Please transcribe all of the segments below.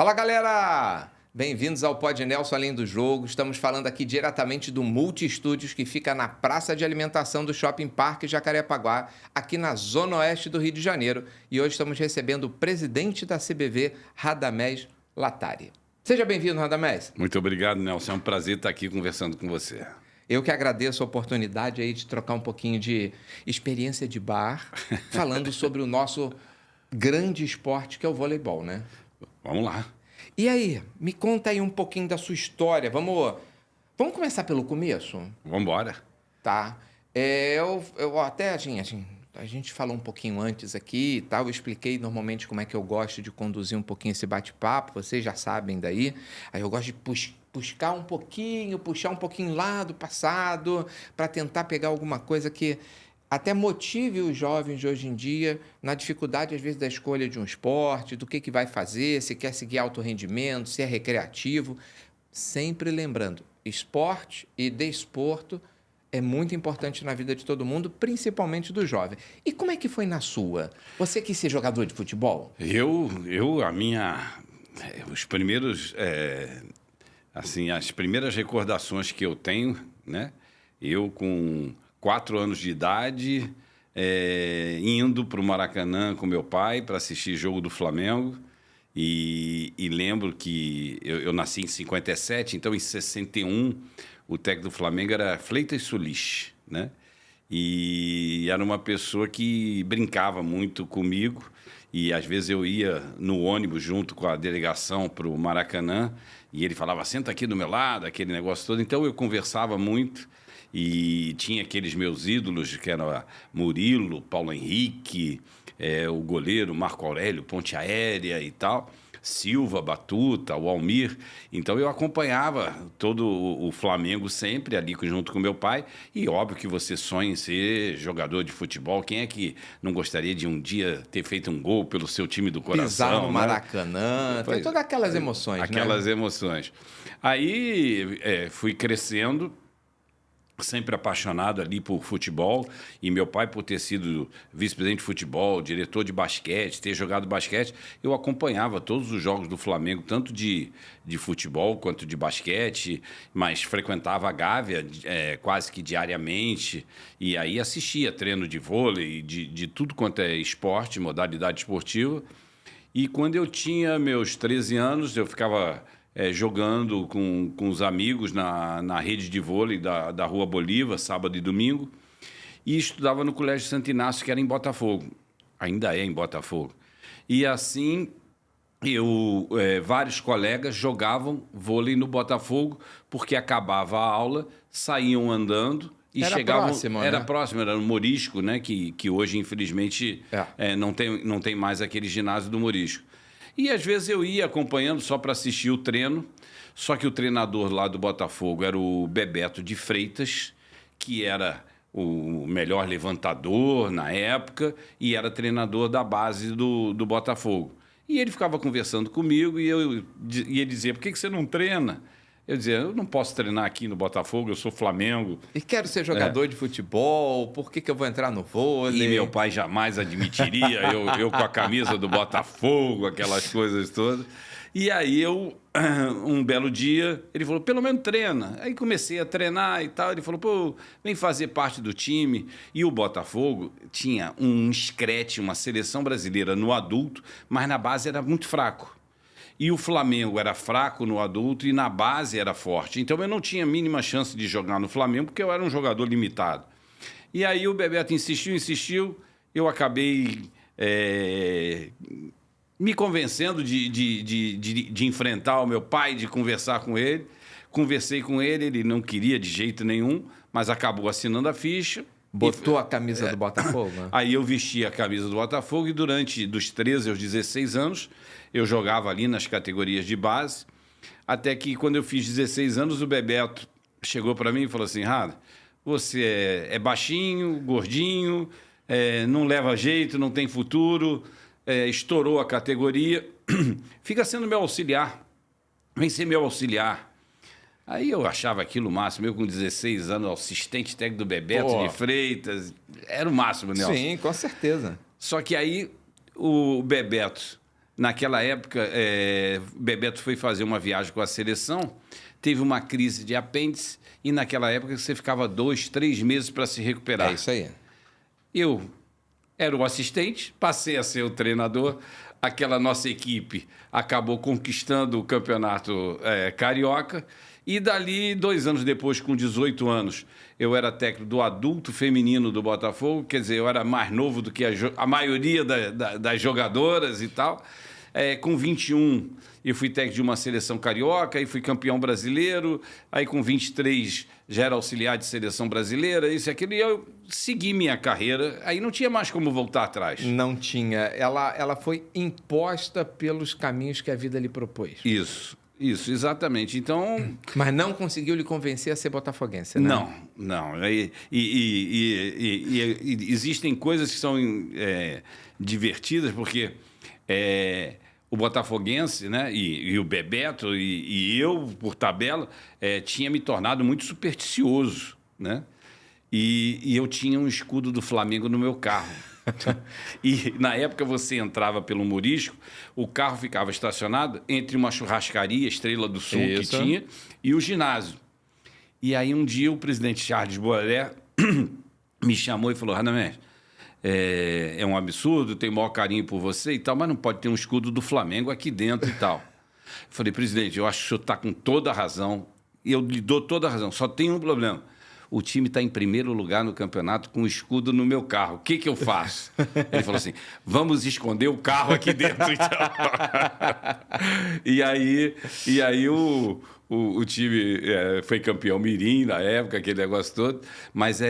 Fala, galera! Bem-vindos ao Pod Nelson Além do Jogo. Estamos falando aqui diretamente do Multi Estúdios, que fica na praça de alimentação do Shopping Parque Jacarepaguá, aqui na zona oeste do Rio de Janeiro. E hoje estamos recebendo o presidente da CBV, Radamés Latari. Seja bem-vindo, Radamés. Muito obrigado, Nelson. É um prazer estar aqui conversando com você. Eu que agradeço a oportunidade aí de trocar um pouquinho de experiência de bar, falando sobre o nosso grande esporte, que é o voleibol, né? Vamos lá. E aí, me conta aí um pouquinho da sua história. Vamos começar pelo começo? Vamos embora. Tá. Eu até, a gente falou um pouquinho antes aqui e tal, eu expliquei normalmente como é que eu gosto de conduzir um pouquinho esse bate-papo, vocês já sabem daí. Aí eu gosto de puxar um pouquinho lá do passado, para tentar pegar alguma coisa que até motive os jovens de hoje em dia na dificuldade, às vezes, da escolha de um esporte, do que vai fazer, se quer seguir alto rendimento, se é recreativo. Sempre lembrando, esporte e desporto é muito importante na vida de todo mundo, principalmente do jovem. E como é que foi na sua? Você quis ser jogador de futebol? Os primeiros, as primeiras recordações que eu tenho, né? Eu com 4 anos de idade, indo para o Maracanã com meu pai para assistir jogo do Flamengo. E lembro que eu nasci em 57, então em 61 o técnico do Flamengo era Fleitas Solis, né? E era uma pessoa que brincava muito comigo e às vezes eu ia no ônibus junto com a delegação para o Maracanã e ele falava, senta aqui do meu lado, aquele negócio todo. Então eu conversava muito e tinha aqueles meus ídolos que eram Murilo, Paulo Henrique, o goleiro Marco Aurélio, Ponte Aérea e tal, Silva, Batuta, o Almir. Então eu acompanhava todo o Flamengo sempre ali junto com meu pai. E óbvio que você sonha em ser jogador de futebol. Quem é que não gostaria de um dia ter feito um gol pelo seu time do coração? Pisar no Maracanã, né? Tem todas aquelas emoções, aquelas emoções. Aí fui crescendo, sempre apaixonado ali por futebol, e meu pai, por ter sido vice-presidente de futebol, diretor de basquete, ter jogado basquete, eu acompanhava todos os jogos do Flamengo, tanto de futebol quanto de basquete, mas frequentava a Gávea quase que diariamente, e aí assistia treino de vôlei, de tudo quanto é esporte, modalidade esportiva. E quando eu tinha meus 13 anos, eu ficava jogando com os amigos na rede de vôlei da Rua Bolívar, sábado e domingo, e estudava no Colégio Santo Inácio, que era em Botafogo. Ainda é em Botafogo. E assim, vários colegas jogavam vôlei no Botafogo, porque acabava a aula, saíam andando e chegavam... Próximo, era né? próximo, era no Morisco, né? Que hoje, infelizmente, não tem mais aquele ginásio do Morisco. E às vezes eu ia acompanhando só para assistir o treino, só que o treinador lá do Botafogo era o Bebeto de Freitas, que era o melhor levantador na época e era treinador da base do Botafogo. E ele ficava conversando comigo e ele dizia, por que você não treina? Eu dizia, eu não posso treinar aqui no Botafogo, eu sou Flamengo. E quero ser jogador de futebol, por que eu vou entrar no vôlei? E meu pai jamais admitiria, eu com a camisa do Botafogo, aquelas coisas todas. E aí um belo dia, ele falou, pelo menos treina. Aí comecei a treinar e tal, ele falou, pô, vem fazer parte do time. E o Botafogo tinha um escrete, uma seleção brasileira no adulto, mas na base era muito fraco. E o Flamengo era fraco no adulto e na base era forte. Então eu não tinha a mínima chance de jogar no Flamengo, porque eu era um jogador limitado. E aí o Bebeto insistiu, eu acabei me convencendo de enfrentar o meu pai, de conversar com ele. Conversei com ele, ele não queria de jeito nenhum, mas acabou assinando a ficha. Botou a camisa do Botafogo? Né? Aí eu vesti a camisa do Botafogo e durante dos 13 aos 16 anos eu jogava ali nas categorias de base, até que quando eu fiz 16 anos o Bebeto chegou para mim e falou assim, Rada, você é baixinho, gordinho, não leva jeito, não tem futuro, estourou a categoria, fica sendo meu auxiliar, vem ser meu auxiliar. Aí eu achava aquilo o máximo, eu com 16 anos, assistente técnico do Bebeto de Freitas, era o máximo, Nelson. Sim, com certeza. Só que aí o Bebeto naquela época, Bebeto foi fazer uma viagem com a seleção, teve uma crise de apêndice, e naquela época você ficava 2, 3 meses para se recuperar. É isso aí. Eu era o assistente, passei a ser o treinador. Aquela nossa equipe acabou conquistando o campeonato carioca. E dali, 2 anos depois, com 18 anos, eu era técnico do adulto feminino do Botafogo. Quer dizer, eu era mais novo do que a maioria das jogadoras e tal. Com 21, eu fui técnico de uma seleção carioca e fui campeão brasileiro. Aí, com 23, já era auxiliar de seleção brasileira, isso e aquilo. E eu segui minha carreira. Aí não tinha mais como voltar atrás. Não tinha. Ela foi imposta pelos caminhos que a vida lhe propôs. Isso, exatamente. Então... Mas não conseguiu lhe convencer a ser botafoguense, né? Não. E existem coisas que são divertidas, porque... o botafoguense, né, e o Bebeto e eu, por tabela, tinha me tornado muito supersticioso, né? E eu tinha um escudo do Flamengo no meu carro. E na época você entrava pelo Morisco, o carro ficava estacionado entre uma churrascaria, Estrela do Sul, Isso. que tinha, e o ginásio. E aí um dia o presidente Charles Boeré me chamou e falou: Radamés, é um absurdo, tenho o maior carinho por você e tal, mas não pode ter um escudo do Flamengo aqui dentro e tal. Eu falei: presidente, eu acho que o senhor está com toda a razão, e eu lhe dou toda a razão, só tem um problema. O time está em primeiro lugar no campeonato com o escudo no meu carro. O que eu faço? Ele falou assim: vamos esconder o carro aqui dentro, então. E aí o time foi campeão mirim na época, aquele negócio todo. Mas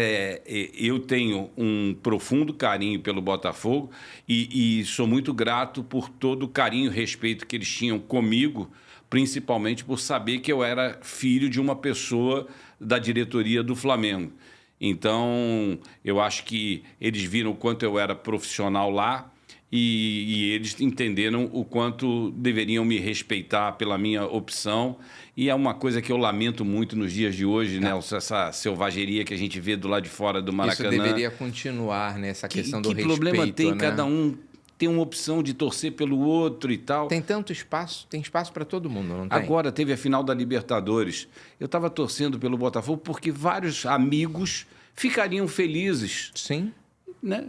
eu tenho um profundo carinho pelo Botafogo e sou muito grato por todo o carinho e respeito que eles tinham comigo, principalmente por saber que eu era filho de uma pessoa da diretoria do Flamengo. Então, eu acho que eles viram o quanto eu era profissional lá e eles entenderam o quanto deveriam me respeitar pela minha opção. E é uma coisa que eu lamento muito nos dias de hoje, né? Essa selvageria que a gente vê do lado de fora do Maracanã. Isso deveria continuar, né? Essa questão do respeito, que problema tem, né? cada um tem uma opção de torcer pelo outro e tal. Tem tanto espaço, tem espaço para todo mundo, não tem? Agora teve a final da Libertadores. Eu estava torcendo pelo Botafogo porque vários amigos ficariam felizes. Sim. Né?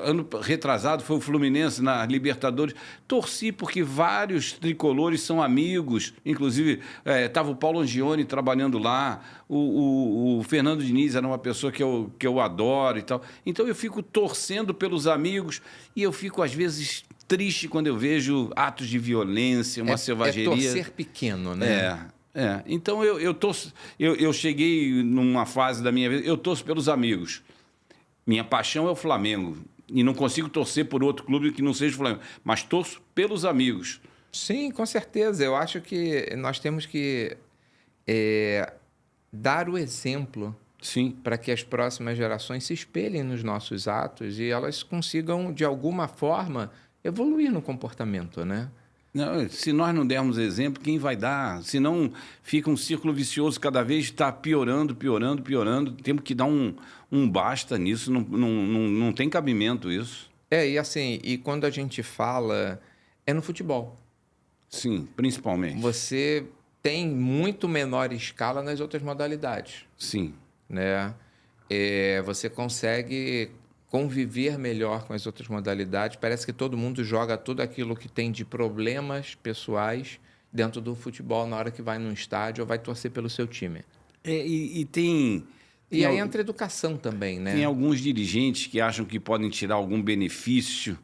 Ano retrasado foi o Fluminense na Libertadores. Torci porque vários tricolores são amigos. Inclusive, estava o Paulo Angione trabalhando lá. O Fernando Diniz era uma pessoa que eu adoro e tal. Então, eu fico torcendo pelos amigos e eu fico, às vezes, triste quando eu vejo atos de violência, uma selvageria. É torcer pequeno, né? Então, eu cheguei numa fase da minha vida, eu torço pelos amigos. Minha paixão é o Flamengo. E não consigo torcer por outro clube que não seja o Flamengo. Mas torço pelos amigos. Sim, com certeza. Eu acho que nós temos que dar o exemplo para que as próximas gerações se espelhem nos nossos atos e elas consigam, de alguma forma, evoluir no comportamento, né? Não, se nós não dermos exemplo, quem vai dar? Senão fica um círculo vicioso, cada vez está piorando. Temos que dar um basta nisso, não tem cabimento isso. E assim, e quando a gente fala, é no futebol. Sim, principalmente. Você tem muito menor escala nas outras modalidades. Sim. Né? Você consegue conviver melhor com as outras modalidades. Parece que todo mundo joga tudo aquilo que tem de problemas pessoais dentro do futebol na hora que vai num estádio ou vai torcer pelo seu time. E aí entra a educação também, né? Tem alguns dirigentes que acham que podem tirar algum benefício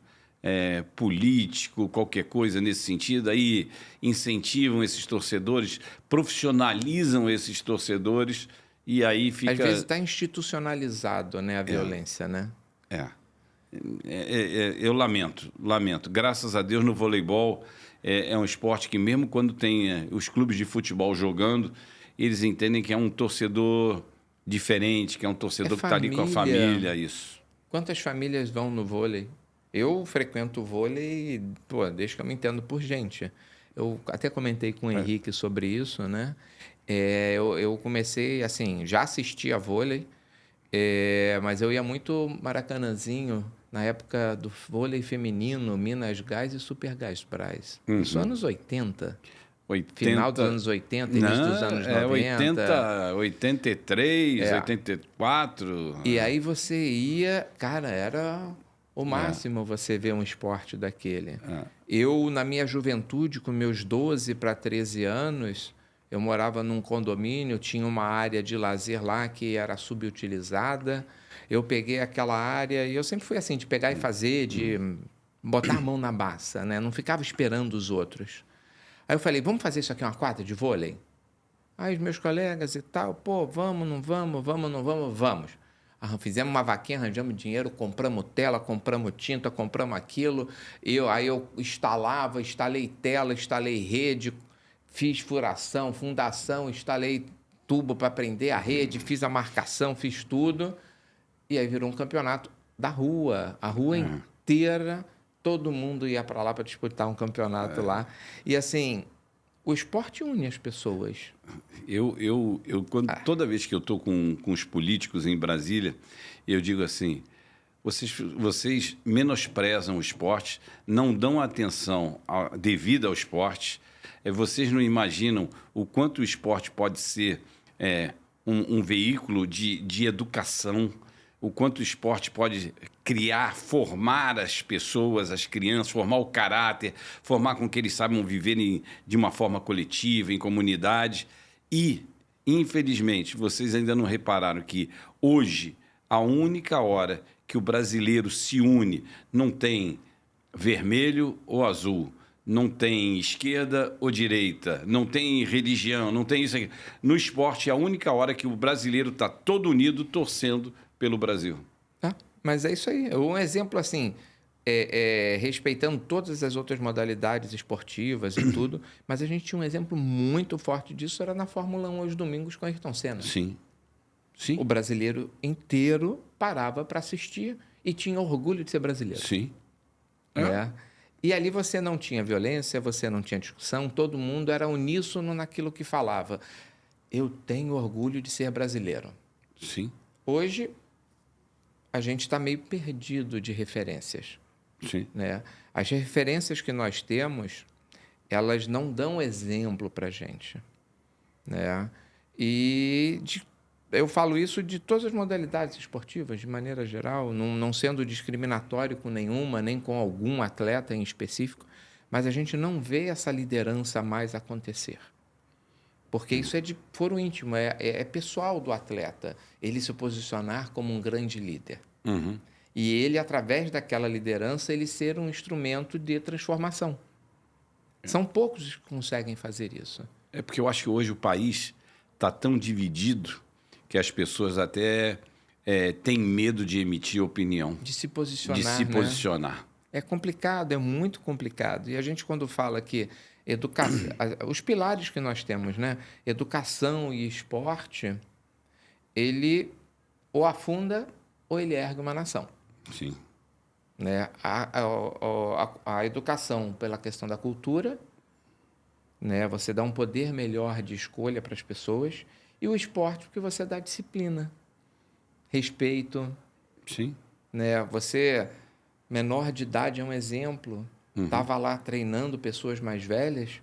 político, qualquer coisa nesse sentido, aí incentivam esses torcedores, profissionalizam esses torcedores e aí fica... Às vezes está institucionalizado, né, a violência, né? Eu lamento. Graças a Deus, no voleibol é um esporte que mesmo quando tem os clubes de futebol jogando, eles entendem que é um torcedor diferente, que é um torcedor que está ali com a família, isso. Quantas famílias vão no vôlei? Eu frequento o vôlei, desde que eu me entendo por gente. Eu até comentei com o Henrique sobre isso, né? Eu comecei, assim, já assisti a vôlei, mas eu ia muito Maracanãzinho na época do vôlei feminino, Minas Gás e Supergás Brás. Uhum. Isso anos 80. 80... Final dos anos 80, início dos anos 90. 83, 84. E aí você ia... Cara, era o máximo você ver um esporte daquele. Eu, na minha juventude, com meus 12 para 13 anos, eu morava num condomínio, tinha uma área de lazer lá que era subutilizada. Eu peguei aquela área e eu sempre fui assim, de pegar e fazer, de botar a mão na massa, né? Não ficava esperando os outros. Aí eu falei, vamos fazer isso aqui uma quadra de vôlei? Aí os meus colegas e tal, pô, vamos, não vamos, vamos, não vamos, vamos. Fizemos uma vaquinha, arranjamos dinheiro, compramos tela, compramos tinta, compramos aquilo. Aí eu instalei tela, instalei rede, fiz furação, fundação, instalei tubo para prender a rede, fiz a marcação, fiz tudo. E aí virou um campeonato da rua, a rua inteira, todo mundo ia para lá para disputar um campeonato lá. E assim, o esporte une as pessoas. Toda vez que eu estou com os políticos em Brasília, eu digo assim, vocês menosprezam o esporte, não dão atenção devida ao esporte, vocês não imaginam o quanto o esporte pode ser um veículo de educação, o quanto o esporte pode formar as pessoas, as crianças, formar o caráter, formar com que eles saibam viver de uma forma coletiva, em comunidade. E, infelizmente, vocês ainda não repararam que hoje, a única hora que o brasileiro se une, não tem vermelho ou azul, não tem esquerda ou direita, não tem religião, não tem isso aqui. No esporte, é a única hora que o brasileiro está todo unido torcendo pelo Brasil. Mas é isso aí. Um exemplo assim, respeitando todas as outras modalidades esportivas e tudo, mas a gente tinha um exemplo muito forte disso, era na Fórmula 1 aos domingos com Ayrton Senna. Sim. O brasileiro inteiro parava para assistir e tinha orgulho de ser brasileiro. Sim. E ali você não tinha violência, você não tinha discussão, todo mundo era uníssono naquilo que falava. Eu tenho orgulho de ser brasileiro. Sim. Hoje, a gente está meio perdido de referências. Sim. Né? As referências que nós temos, elas não dão exemplo para a gente. Né? Eu falo isso de todas as modalidades esportivas, de maneira geral, não sendo discriminatório com nenhuma, nem com algum atleta em específico, mas a gente não vê essa liderança mais acontecer. Porque isso é de foro íntimo, é pessoal do atleta, ele se posicionar como um grande líder. E ele, através daquela liderança, ele ser um instrumento de transformação. São poucos que conseguem fazer isso. É porque eu acho que hoje o país está tão dividido que as pessoas até têm medo de emitir opinião. De se posicionar. De se posicionar. É complicado, é muito complicado. E a gente, quando fala que os pilares que nós temos, né? Educação e esporte, ele ou afunda ou ele ergue uma nação. Sim. Né? A educação pela questão da cultura, né? Você dá um poder melhor de escolha para as pessoas, e o esporte porque você dá disciplina, respeito. Sim. Né? Você, menor de idade, é um exemplo. Estava lá treinando pessoas mais velhas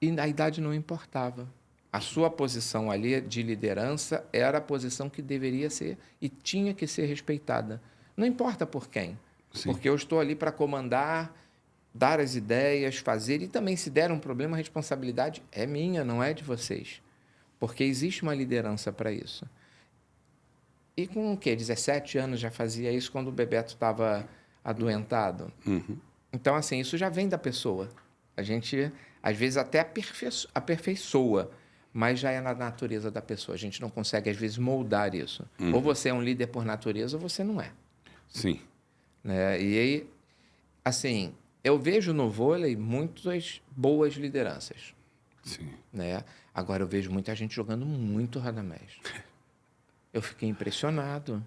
e a idade não importava. A sua posição ali de liderança era a posição que deveria ser e tinha que ser respeitada. Não importa por quem. Sim. Porque eu estou ali para comandar, dar as ideias, fazer. E também, se der um problema, a responsabilidade é minha, não é de vocês. Porque existe uma liderança para isso. E com o quê? 17 anos já fazia isso quando o Bebeto estava adoentado. Então, assim, isso já vem da pessoa. A gente, às vezes, até aperfeiçoa, mas já é na natureza da pessoa. A gente não consegue, às vezes, moldar isso. Ou você é um líder por natureza, ou você não é. Sim. Né? E aí, assim, eu vejo no vôlei muitas boas lideranças. Sim. Né? Agora, eu vejo muita gente jogando muito radamés. Eu fiquei impressionado.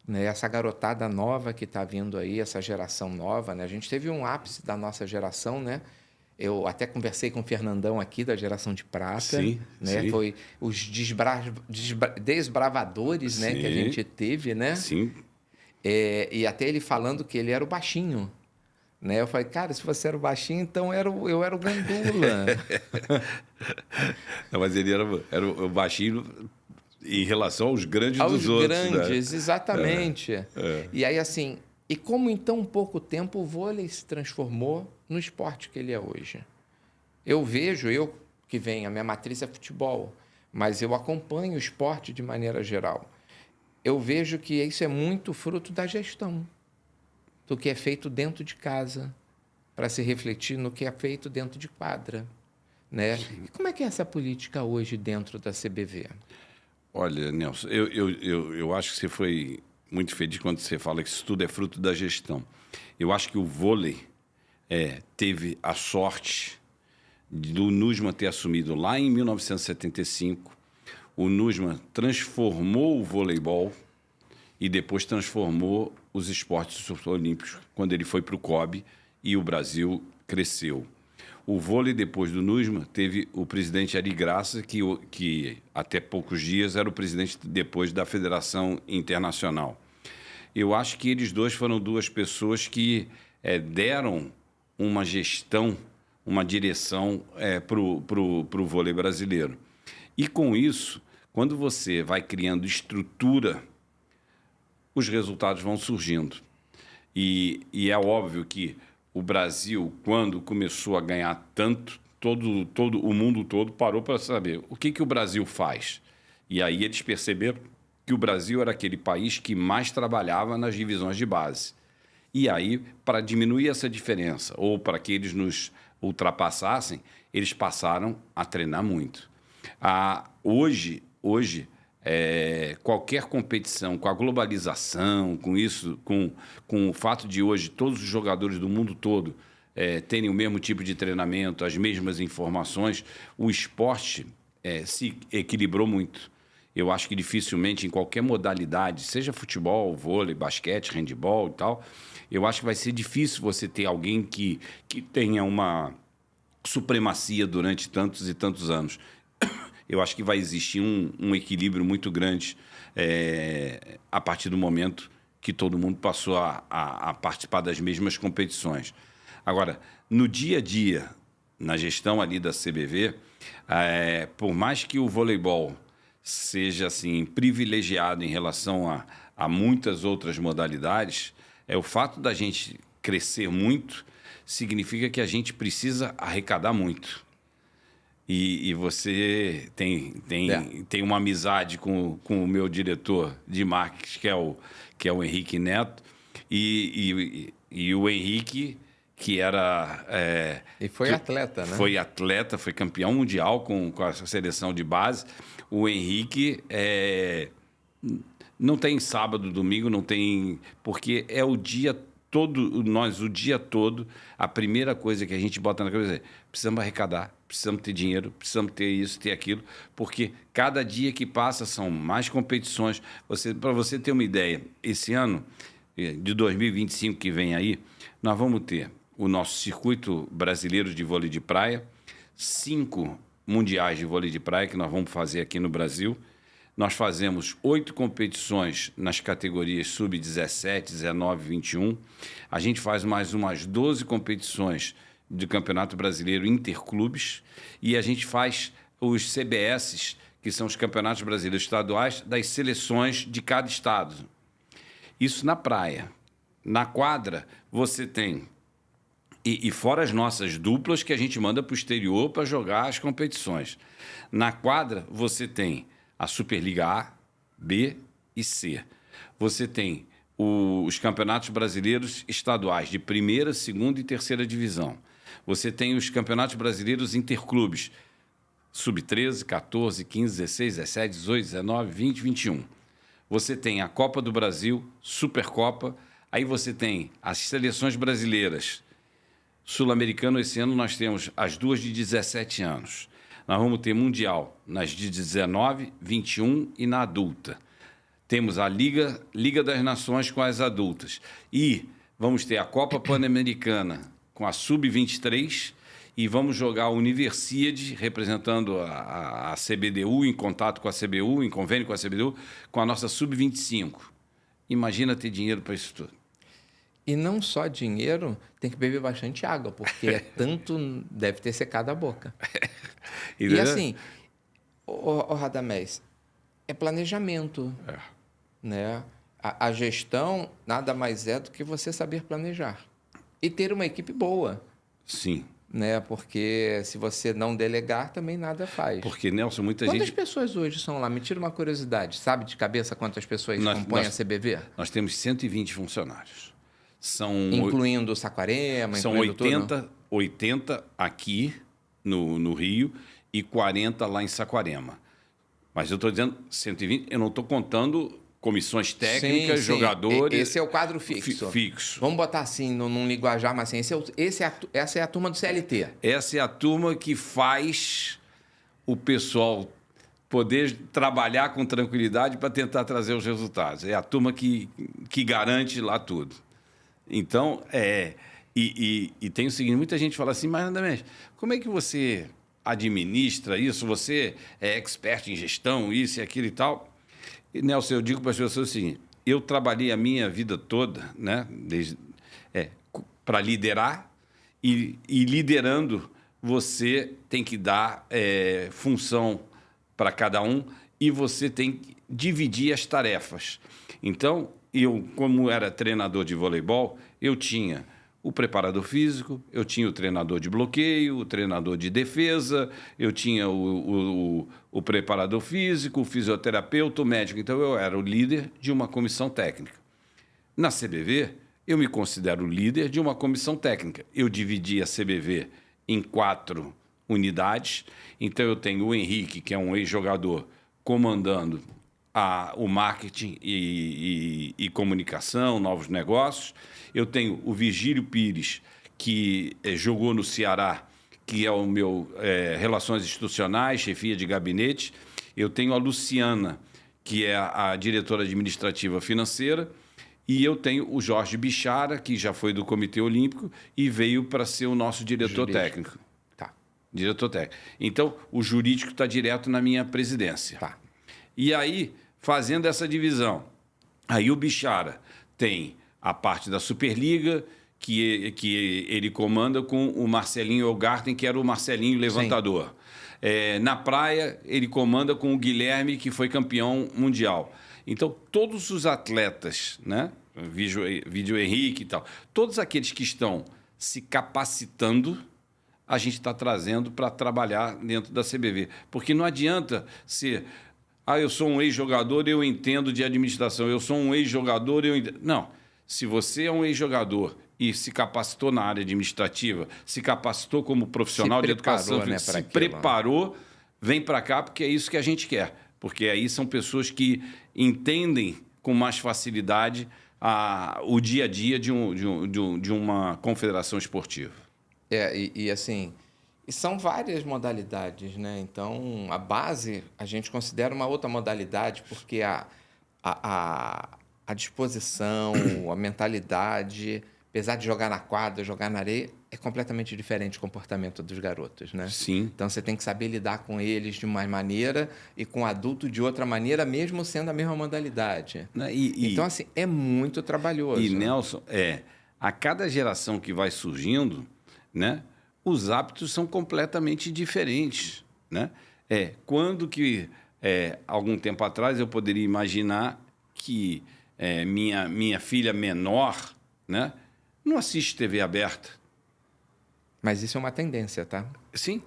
Né? Essa garotada nova que está vindo aí, essa geração nova, né? A gente teve um ápice da nossa geração, né? Eu até conversei com o Fernandão aqui, da geração de prata. Sim, né? sim. Foi os desbravadores, né? Sim. Que a gente teve, né? Sim. E até ele falando que ele era o baixinho. Né? Eu falei, cara, se você era o baixinho, então eu era o Gandula. Não, mas ele era o baixinho em relação aos grandes Aos dos outros, grandes, né? exatamente. E aí, assim, e como em tão pouco tempo o vôlei se transformou no esporte que ele é hoje? Eu vejo, eu que venho, a minha matriz é futebol, mas eu acompanho o esporte de maneira geral. Eu vejo que isso é muito fruto da gestão, do que é feito dentro de casa, para se refletir no que é feito dentro de quadra. Né? E como é que é essa política hoje dentro da CBV? Olha, Nelson, eu acho que você foi muito feliz quando você fala que isso tudo é fruto da gestão. Eu acho que o vôlei teve a sorte do NUSMA ter assumido lá em 1975. O NUSMA transformou o voleibol e depois transformou os esportes olímpicos quando ele foi para o COB e o Brasil cresceu. O vôlei, depois do NUSMA, teve o presidente Ari Graça, que até poucos dias era o presidente depois da Federação Internacional. Eu acho que eles dois foram duas pessoas que deram uma gestão, uma direção para o vôlei brasileiro. E com isso, quando você vai criando estrutura, os resultados vão surgindo. E é óbvio que o Brasil, quando começou a ganhar tanto, todo o mundo todo parou para saber o que o Brasil faz. E aí eles perceberam que o Brasil era aquele país que mais trabalhava nas divisões de base. E aí, para diminuir essa diferença, ou para que eles nos ultrapassassem, eles passaram a treinar muito. Hoje qualquer competição, com a globalização, com isso, com o fato de hoje todos os jogadores do mundo todo terem o mesmo tipo de treinamento, as mesmas informações, o esporte se equilibrou muito. Eu acho que dificilmente em qualquer modalidade, seja futebol, vôlei, basquete, handebol e tal, eu acho que vai ser difícil você ter alguém que tenha uma supremacia durante tantos e tantos anos. Eu acho que vai existir um equilíbrio muito grande a partir do momento que todo mundo passou a participar das mesmas competições. Agora, no dia a dia, na gestão ali da CBV, por mais que o voleibol seja assim privilegiado em relação a muitas outras modalidades, o fato da gente crescer muito significa que a gente precisa arrecadar muito. E você tem uma amizade com o meu diretor de marketing, que é o Henrique Neto, e o Henrique, que era... E foi atleta, né? Foi atleta, foi campeão mundial com a seleção de base. O Henrique não tem sábado, domingo, não tem... Porque é o dia todo, o dia todo, a primeira coisa que a gente bota na cabeça é: precisamos arrecadar, precisamos ter dinheiro, precisamos ter isso, ter aquilo, porque cada dia que passa são mais competições. Para você ter uma ideia, esse ano de 2025 que vem aí, nós vamos ter o nosso circuito brasileiro de vôlei de praia, 5 mundiais de vôlei de praia que nós vamos fazer aqui no Brasil. Nós fazemos 8 competições nas categorias sub-17, 19, 21. A gente faz mais umas 12 competições de Campeonato Brasileiro Interclubes. E a gente faz os CBS, que são os Campeonatos Brasileiros Estaduais, das seleções de cada estado. Isso na praia. Na quadra, você tem... E fora as nossas duplas que a gente manda para o exterior para jogar as competições. Na quadra, você tem a Superliga A, B e C. Você tem os campeonatos brasileiros estaduais de primeira, segunda e terceira divisão. Você tem os campeonatos brasileiros interclubes, sub-13, 14, 15, 16, 17, 18, 19, 20, 21. Você tem a Copa do Brasil, Supercopa, aí você tem as seleções brasileiras. Sul-americano, esse ano nós temos as duas de 17 anos. Nós vamos ter Mundial nas de 19, 21 e na adulta. Temos a Liga das Nações com as adultas. E vamos ter a Copa Pan-Americana com a Sub-23 e vamos jogar a Universiade, representando a CBDU, em contato com a CBU, em convênio com a CBDU, com a nossa Sub-25. Imagina ter dinheiro para isso tudo. E não só dinheiro, tem que beber bastante água, porque é tanto, deve ter secado a boca. E assim, o Radamés, é planejamento, né? A gestão nada mais é do que você saber planejar e ter uma equipe boa. Sim. Né? Porque se você não delegar, também nada faz. Porque, Nelson, Quantas pessoas hoje são lá? Me tira uma curiosidade. Sabe de cabeça quantas pessoas compõem a CBV? Nós temos 120 funcionários. Incluindo o Saquarema, são incluindo 80 aqui no Rio e 40 lá em Saquarema. Mas eu estou dizendo 120, eu não estou contando comissões técnicas, sim. jogadores... Esse é o quadro fixo. Fixo. Vamos botar assim, num linguajar, mas assim, essa é a turma do CLT. Essa é a turma que faz o pessoal poder trabalhar com tranquilidade para tentar trazer os resultados. É a turma que garante lá tudo. Então, e tem o seguinte, muita gente fala assim, mas Radamés, como é que você administra isso? Você é expert em gestão, isso e aquilo e tal. E, Nelson, eu digo para as pessoas assim, eu trabalhei a minha vida toda, né, para liderar e liderando você tem que dar função para cada um e você tem que dividir as tarefas. Então, eu, como era treinador de voleibol, eu tinha o preparador físico, eu tinha o treinador de bloqueio, o treinador de defesa, eu tinha o preparador físico, o fisioterapeuta, o médico. Então, eu era o líder de uma comissão técnica. Na CBV, eu me considero líder de uma comissão técnica. Eu dividi a CBV em 4 unidades. Então, eu tenho o Henrique, que é um ex-jogador, comandando o marketing e comunicação, novos negócios. Eu tenho o Virgílio Pires, que jogou no Ceará, que é o meu Relações Institucionais, chefia de gabinete. Eu tenho a Luciana, que é a diretora administrativa financeira. E eu tenho o Jorge Bichara, que já foi do Comitê Olímpico e veio para ser o nosso diretor técnico. Tá. Diretor técnico. Então, o jurídico está direto na minha presidência. Tá. E aí, fazendo essa divisão, aí o Bichara tem a parte da Superliga, que ele comanda com o Marcelinho Elgarten, que era o Marcelinho levantador. Na praia, ele comanda com o Guilherme, que foi campeão mundial. Então, todos os atletas, né? Vídeo Henrique e tal, todos aqueles que estão se capacitando, a gente está trazendo para trabalhar dentro da CBV. Porque não adianta ser... eu sou um ex-jogador, eu entendo de administração. Eu sou um ex-jogador, eu entendo... Não. Se você é um ex-jogador e se capacitou na área administrativa, se capacitou como profissional de educação, né, se preparou, vem para cá, porque é isso que a gente quer. Porque aí são pessoas que entendem com mais facilidade o dia a dia de uma confederação esportiva. Assim... E são várias modalidades, né? Então, a base a gente considera uma outra modalidade, porque a disposição, a mentalidade, apesar de jogar na quadra, jogar na areia, é completamente diferente o comportamento dos garotos, né? Sim. Então, você tem que saber lidar com eles de uma maneira e com o adulto de outra maneira, mesmo sendo a mesma modalidade. Então, assim, é muito trabalhoso. E, Nelson, a cada geração que vai surgindo, né? Os hábitos são completamente diferentes, né? Quando que, algum tempo atrás, eu poderia imaginar que minha filha menor, né, não assiste TV aberta. Mas isso é uma tendência, tá? Sim.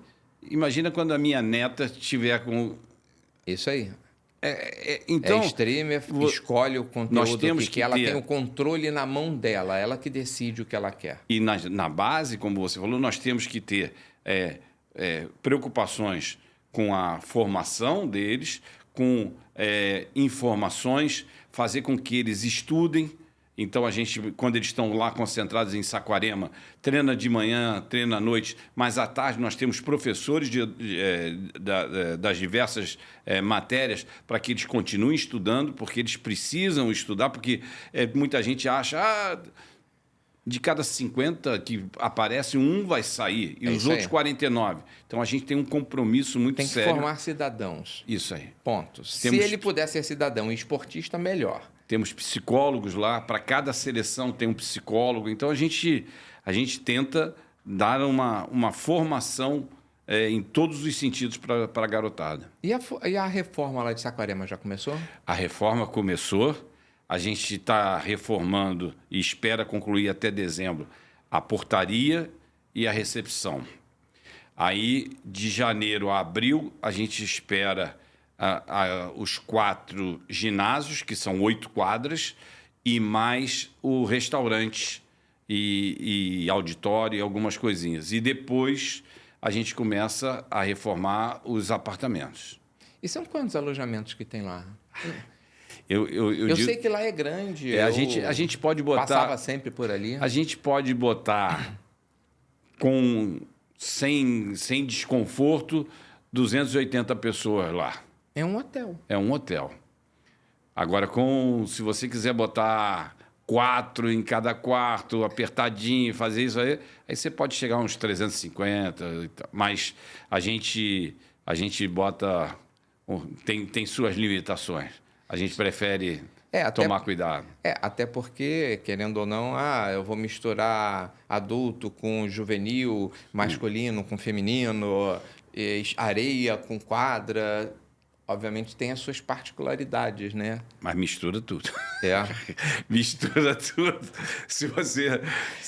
Imagina quando a minha neta estiver com... Isso aí. Então, streamer, escolhe o conteúdo nós temos que ela tem o controle na mão dela, ela que decide o que ela quer. E na base, como você falou, nós temos que ter preocupações com a formação deles, com informações, fazer com que eles estudem. Então, a gente, quando eles estão lá concentrados em Saquarema, treina de manhã, treina à noite, mas à tarde nós temos professores das diversas matérias para que eles continuem estudando, porque eles precisam estudar, porque muita gente acha, de cada 50 que aparece, um vai sair, e os outros 49. Então, a gente tem um compromisso muito sério. Tem que formar cidadãos. Isso aí. Ponto. Se ele puder ser cidadão e esportista, melhor. temos psicólogos lá, para cada seleção tem um psicólogo. Então, a gente tenta dar uma formação em todos os sentidos para a garotada. E a reforma lá de Saquarema já começou? A reforma começou, a gente está reformando e espera concluir até dezembro a portaria e a recepção. Aí, de janeiro a abril, a gente espera os 4 ginásios, que são 8 quadras, e mais o restaurante e auditório e algumas coisinhas. E depois a gente começa a reformar os apartamentos. E são quantos alojamentos que tem lá? Eu digo, sei que lá é grande. a gente pode botar... Passava sempre por ali. A gente pode botar sem desconforto 280 pessoas lá. É um hotel. É um hotel. Agora, se você quiser botar 4 em cada quarto, apertadinho, fazer isso aí você pode chegar a uns 350. Mas a gente bota... Tem suas limitações. A gente prefere tomar cuidado. Até porque, querendo ou não, eu vou misturar adulto com juvenil, masculino com feminino, areia com quadra. Obviamente tem as suas particularidades, né? Mas mistura tudo. Mistura tudo.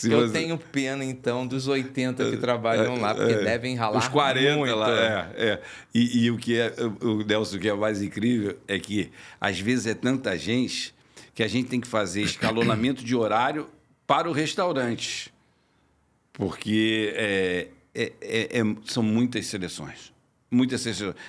Eu tenho pena, então, dos 80 que trabalham lá, porque devem ralar os 40 muito. Lá, E o Nelson, o que é mais incrível é que, às vezes, é tanta gente que a gente tem que fazer escalonamento de horário para o restaurante. Porque são muitas seleções.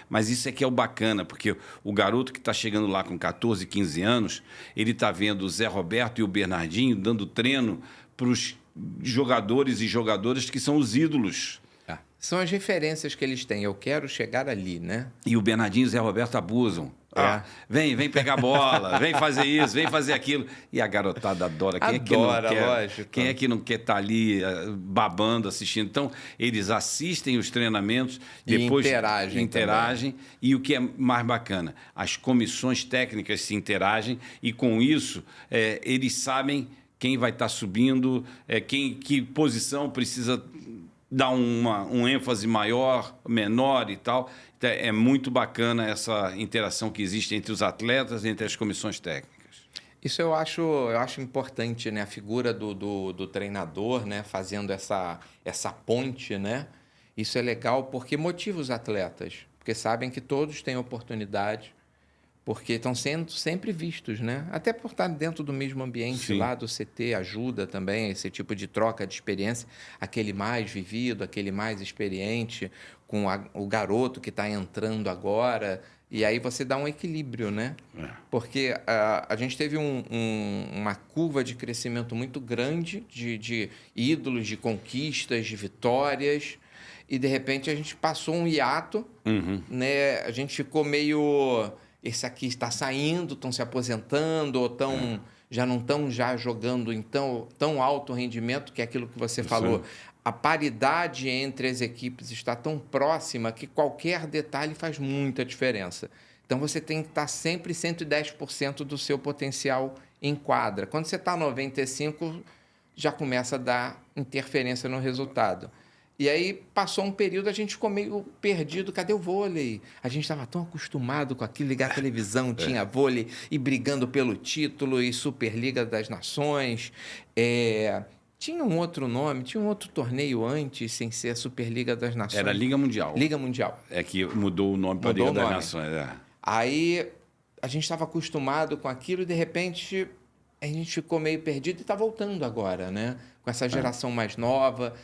Mas isso é que é o bacana, porque o garoto que está chegando lá com 14, 15 anos, ele está vendo o Zé Roberto e o Bernardinho dando treino para os jogadores e jogadoras que são os ídolos. São as referências que eles têm. Eu quero chegar ali, né? E o Bernardinho e o Zé Roberto abusam. Vem pegar bola, vem fazer isso, vem fazer aquilo. E a garotada adora. Lógico. Quem é que não quer estar ali babando, assistindo? Então, eles assistem os treinamentos, depois interagem. E o que é mais bacana, as comissões técnicas se interagem e, com isso, eles sabem quem vai estar subindo, que posição precisa dar um ênfase maior, menor e tal. Então, é muito bacana essa interação que existe entre os atletas e entre as comissões técnicas. Isso eu acho importante, né? A figura do treinador, né? Fazendo essa ponte, né? Isso é legal porque motiva os atletas, porque sabem que todos têm oportunidade, porque estão sendo sempre vistos, né? Até por estar dentro do mesmo ambiente. Sim. Lá do CT ajuda também esse tipo de troca de experiência, aquele mais vivido, aquele mais experiente, com o garoto que está entrando agora, e aí você dá um equilíbrio, né? Porque a gente teve uma curva de crescimento muito grande de ídolos, de conquistas, de vitórias, e de repente a gente passou um hiato, né? A gente ficou meio... Esse aqui está saindo, estão se aposentando, ou já não estão jogando em tão alto rendimento, que é aquilo que você falou. A paridade entre as equipes está tão próxima que qualquer detalhe faz muita diferença. Então, você tem que estar sempre 110% do seu potencial em quadra. Quando você está 95%, já começa a dar interferência no resultado. E aí, passou um período, a gente ficou meio perdido. Cadê o vôlei? A gente estava tão acostumado com aquilo, ligar a televisão, tinha vôlei, e brigando pelo título, e Superliga das Nações. Tinha um outro nome, tinha um outro torneio antes, sem ser a Superliga das Nações. Era Liga Mundial. Liga Mundial. É que mudou o nome para Liga das Nações. Aí, a gente estava acostumado com aquilo, e de repente, a gente ficou meio perdido, e está voltando agora, né? Com essa geração mais nova.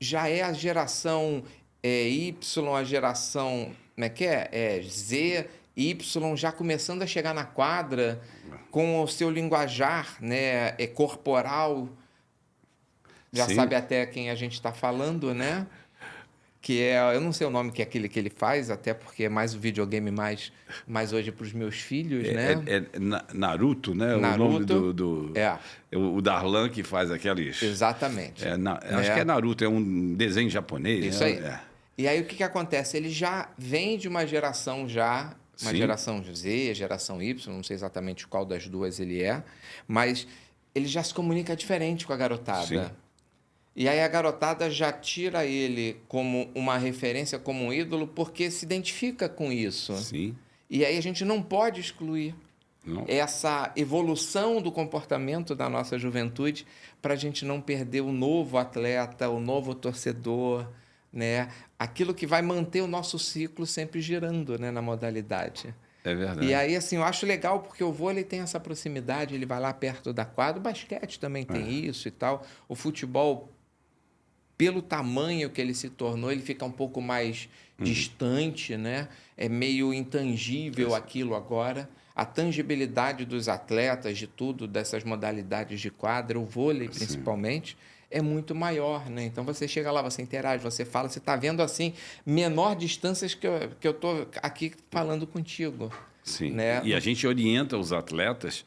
Já é a geração Y, a geração Z, Y, já começando a chegar na quadra com o seu linguajar, né, corporal. Já sabe até quem a gente está falando, né? Que eu não sei o nome que é aquele que ele faz, até porque é mais o videogame mais hoje para os meus filhos, né? Naruto, né? Naruto, o nome o Darlan que faz aqueles... Exatamente. Acho que é Naruto, é um desenho japonês. Isso aí. E aí o que acontece? Ele já vem de uma geração uma Sim. geração Z, geração Y, não sei exatamente qual das duas ele é, mas ele já se comunica diferente com a garotada. Sim. E aí a garotada já tira ele como uma referência, como um ídolo, porque se identifica com isso. Sim. E aí a gente não pode excluir Não. essa evolução do comportamento da nossa juventude para a gente não perder o novo atleta, o novo torcedor, né? Aquilo que vai manter o nosso ciclo sempre girando, né, na modalidade. É verdade. E aí, assim, eu acho legal porque o vôlei tem essa proximidade, ele vai lá perto da quadra, o basquete também tem isso e tal. O futebol, pelo tamanho que ele se tornou, ele fica um pouco mais distante, né? É meio intangível aquilo agora. A tangibilidade dos atletas, de tudo, dessas modalidades de quadra, o vôlei principalmente, é muito maior, né? Então você chega lá, você interage, você fala, você está vendo assim, menor distâncias que eu estou aqui falando contigo. Sim. Né? E a gente orienta os atletas,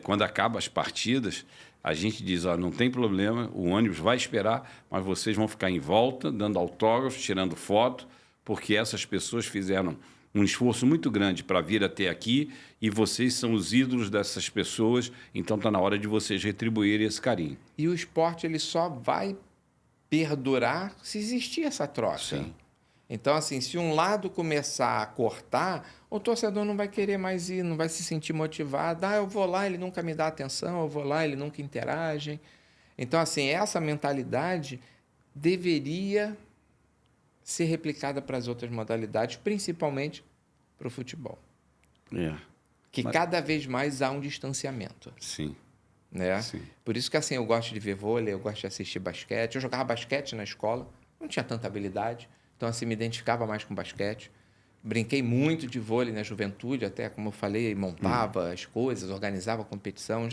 quando acaba as partidas, a gente diz, ó, não tem problema, o ônibus vai esperar, mas vocês vão ficar em volta, dando autógrafos, tirando foto, porque essas pessoas fizeram um esforço muito grande para vir até aqui e vocês são os ídolos dessas pessoas, então está na hora de vocês retribuírem esse carinho. E o esporte ele só vai perdurar se existir essa troca. Sim. Então, assim, se um lado começar a cortar, o torcedor não vai querer mais ir, não vai se sentir motivado. Ah, eu vou lá, ele nunca me dá atenção, eu vou lá, ele nunca interage. Então, assim, essa mentalidade deveria ser replicada para as outras modalidades, principalmente para o futebol. Que cada vez mais há um distanciamento. Sim. Né? Sim. Por isso que assim, eu gosto de ver vôlei, eu gosto de assistir basquete. Eu jogava basquete na escola, não tinha tanta habilidade, então assim, me identificava mais com basquete. Brinquei muito de vôlei na juventude, até como eu falei, montava as coisas, organizava a competição.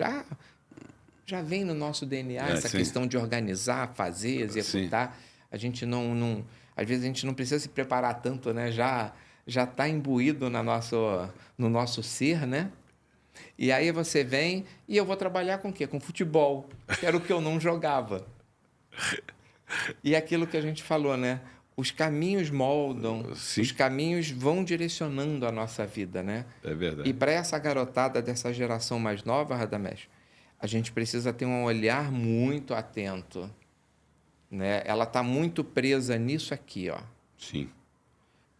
Já vem no nosso DNA essa questão de organizar, fazer, executar. A gente não às vezes a gente não precisa se preparar tanto, né? Já está imbuído no nosso ser, né? E aí você vem e eu vou trabalhar com o quê? Com futebol, que era o que eu não jogava. E aquilo que a gente falou, né? Os caminhos moldam, os caminhos vão direcionando a nossa vida, né? É verdade. E para essa garotada dessa geração mais nova, Radamés, a gente precisa ter um olhar muito atento, né? Ela está muito presa nisso aqui, ó. Sim.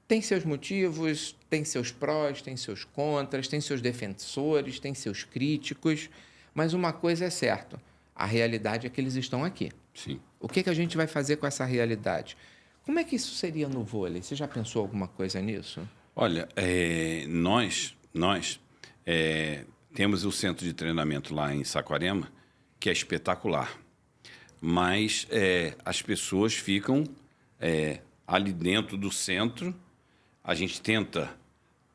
Tem seus motivos, tem seus prós, tem seus contras, tem seus defensores, tem seus críticos, mas uma coisa é certa, a realidade é que eles estão aqui. Sim. O que a gente vai fazer com essa realidade? Como é que isso seria no vôlei? Você já pensou alguma coisa nisso? Olha, nós temos o centro de treinamento lá em Saquarema, que é espetacular, mas as pessoas ficam ali dentro do centro. A gente tenta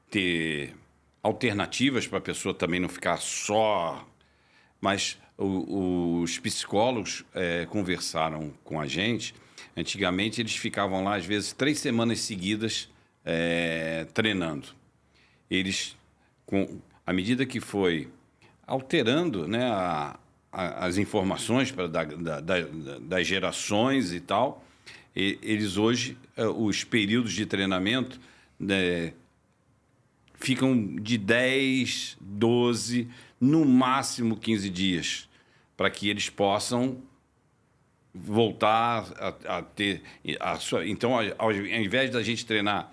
ter alternativas para a pessoa também não ficar só... Mas os psicólogos conversaram com a gente. Antigamente, eles ficavam lá, às vezes, 3 semanas seguidas treinando. Eles, à medida que foi alterando, né, as informações das gerações e tal, eles hoje, os períodos de treinamento... ficam de 10, 12, no máximo 15 dias, para que eles possam voltar a ter a sua... Então, ao invés da gente treinar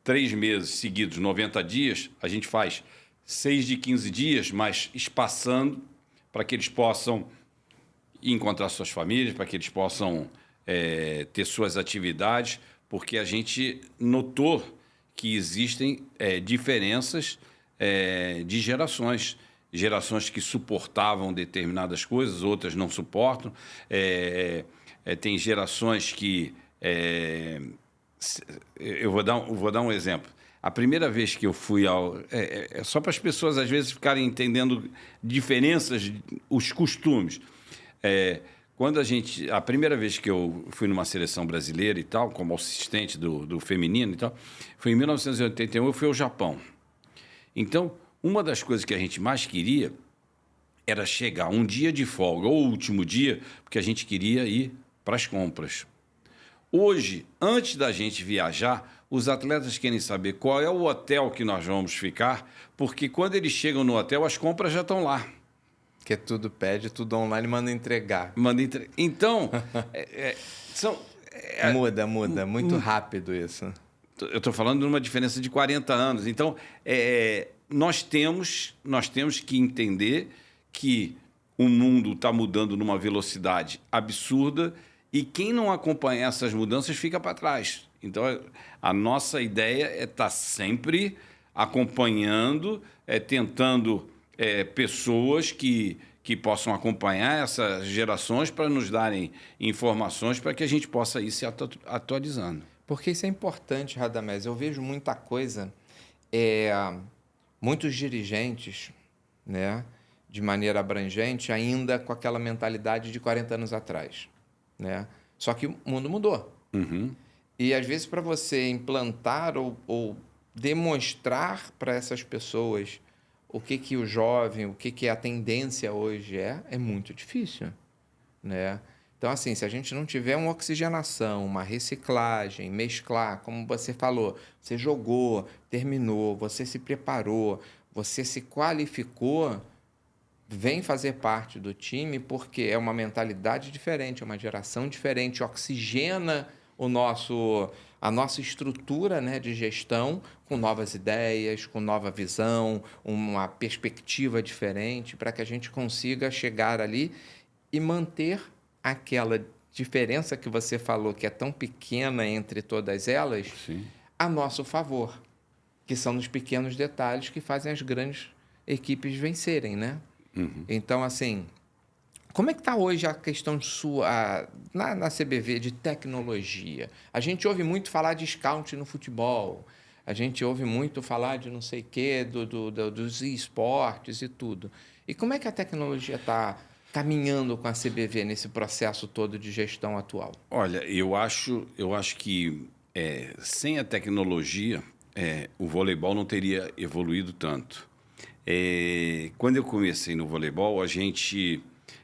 3 meses seguidos, 90 dias, a gente faz 6 de 15 dias, mas espaçando para que eles possam encontrar suas famílias, para que eles possam ter suas atividades, porque a gente notou que existem diferenças de gerações. Gerações que suportavam determinadas coisas, outras não suportam. Tem gerações que... eu vou dar um exemplo. A primeira vez que eu fui ao... só para as pessoas, às vezes, ficarem entendendo diferenças, os costumes. A primeira vez que eu fui numa seleção brasileira e tal, como assistente do feminino e tal, foi em 1981, eu fui ao Japão. Então, uma das coisas que a gente mais queria era chegar um dia de folga, ou o último dia, porque a gente queria ir para as compras. Hoje, antes da gente viajar, os atletas querem saber qual é o hotel que nós vamos ficar, porque quando eles chegam no hotel, as compras já estão lá. Que tudo pede, tudo online, manda entregar. Então, Muda, muito rápido isso. eu estou falando de uma diferença de 40 anos. Então, nós temos que entender que o mundo está mudando numa velocidade absurda e quem não acompanhar essas mudanças fica para trás. Então, a nossa ideia é estar sempre acompanhando, tentando pessoas que possam acompanhar essas gerações para nos darem informações para que a gente possa ir se atualizando. Porque isso é importante, Radamés. Eu vejo muita coisa, muitos dirigentes, né, de maneira abrangente, ainda com aquela mentalidade de 40 anos atrás, né? Só que o mundo mudou. Uhum. E, às vezes, para você implantar ou demonstrar para essas pessoas o que o jovem, o que a tendência hoje é muito difícil, né? Então, assim, se a gente não tiver uma oxigenação, uma reciclagem, mesclar, como você falou, você jogou, terminou, você se preparou, você se qualificou, vem fazer parte do time porque é uma mentalidade diferente, é uma geração diferente, oxigena a nossa estrutura, né, de gestão com novas ideias, com nova visão, uma perspectiva diferente para que a gente consiga chegar ali e manter aquela diferença que você falou que é tão pequena entre todas elas, Sim, a nosso favor, que são nos pequenos detalhes que fazem as grandes equipes vencerem, né? Uhum. Então, assim, como é que está hoje a questão sua na CBV de tecnologia? A gente ouve muito falar de scout no futebol, a gente ouve muito falar de não sei o quê, dos esportes e tudo. E como é que a tecnologia está caminhando com a CBV nesse processo todo de gestão atual? Olha, eu acho que sem a tecnologia, o voleibol não teria evoluído tanto. Quando eu comecei no voleibol, a gente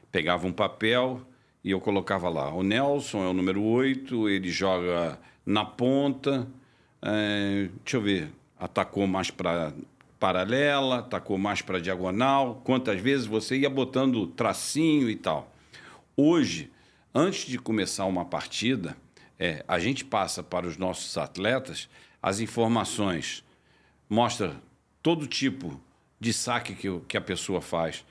pegava um papel e eu colocava lá. O Nelson é o número 8, ele joga na ponta. Deixa eu ver, atacou mais para paralela, atacou mais para diagonal. Quantas vezes você ia botando tracinho e tal. Hoje, antes de começar uma partida, a gente passa para os nossos atletas as informações, mostra todo tipo de saque que a pessoa faz.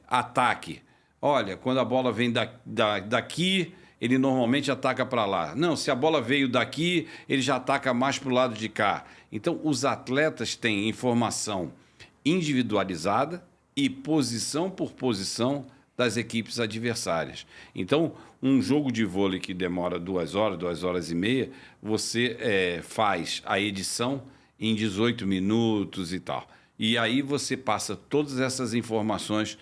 Ataque. Olha, quando a bola vem daqui, ele normalmente ataca para lá. Não, se a bola veio daqui, ele já ataca mais para o lado de cá. Então, os atletas têm informação individualizada e posição por posição das equipes adversárias. Então, um jogo de vôlei que demora 2 horas e meia, você faz a edição em 18 minutos e tal. E aí você passa todas essas informações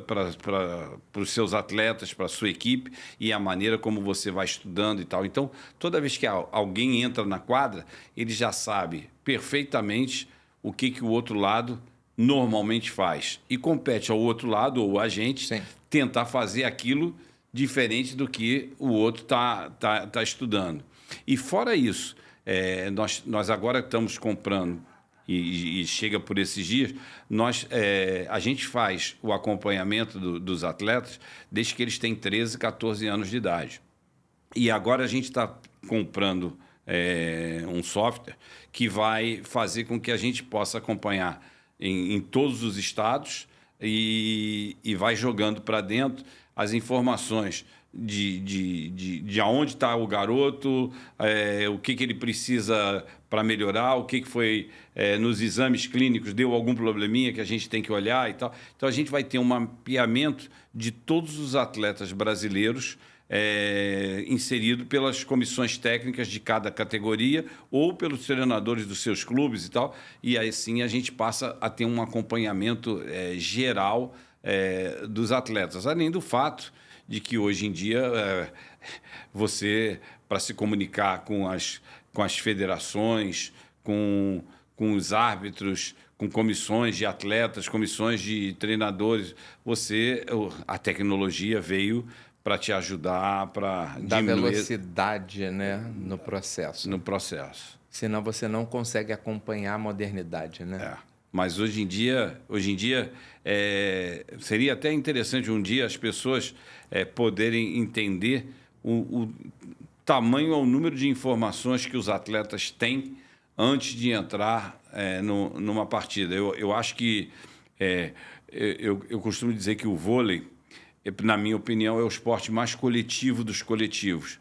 para os seus atletas, para a sua equipe, e a maneira como você vai estudando e tal. Então, toda vez que alguém entra na quadra, ele já sabe perfeitamente o que o outro lado normalmente faz. E compete ao outro lado, ou a gente, Sim, tentar fazer aquilo diferente do que o outro tá estudando. E fora isso, nós agora estamos comprando, e chega por esses dias, a gente faz o acompanhamento dos atletas desde que eles têm 13, 14 anos de idade. E agora a gente está comprando um software que vai fazer com que a gente possa acompanhar em todos os estados e vai jogando para dentro as informações de aonde está o garoto, o que ele precisa para melhorar, o que foi nos exames clínicos, deu algum probleminha que a gente tem que olhar e tal. Então, a gente vai ter um mapeamento de todos os atletas brasileiros inserido pelas comissões técnicas de cada categoria ou pelos treinadores dos seus clubes e tal. E aí sim a gente passa a ter um acompanhamento geral dos atletas, além do fato de que hoje em dia você, para se comunicar com as federações, com os árbitros, com comissões de atletas, comissões de treinadores, a tecnologia veio te ajudar, para Dá diminuir velocidade, né, no processo. no processo. Senão você não consegue acompanhar a modernidade, né? É. Mas hoje em dia seria até interessante um dia as pessoas poderem entender o tamanho ou o número de informações que os atletas têm antes de entrar numa partida. Eu acho que eu costumo dizer que o vôlei, na minha opinião, é o esporte mais coletivo dos coletivos.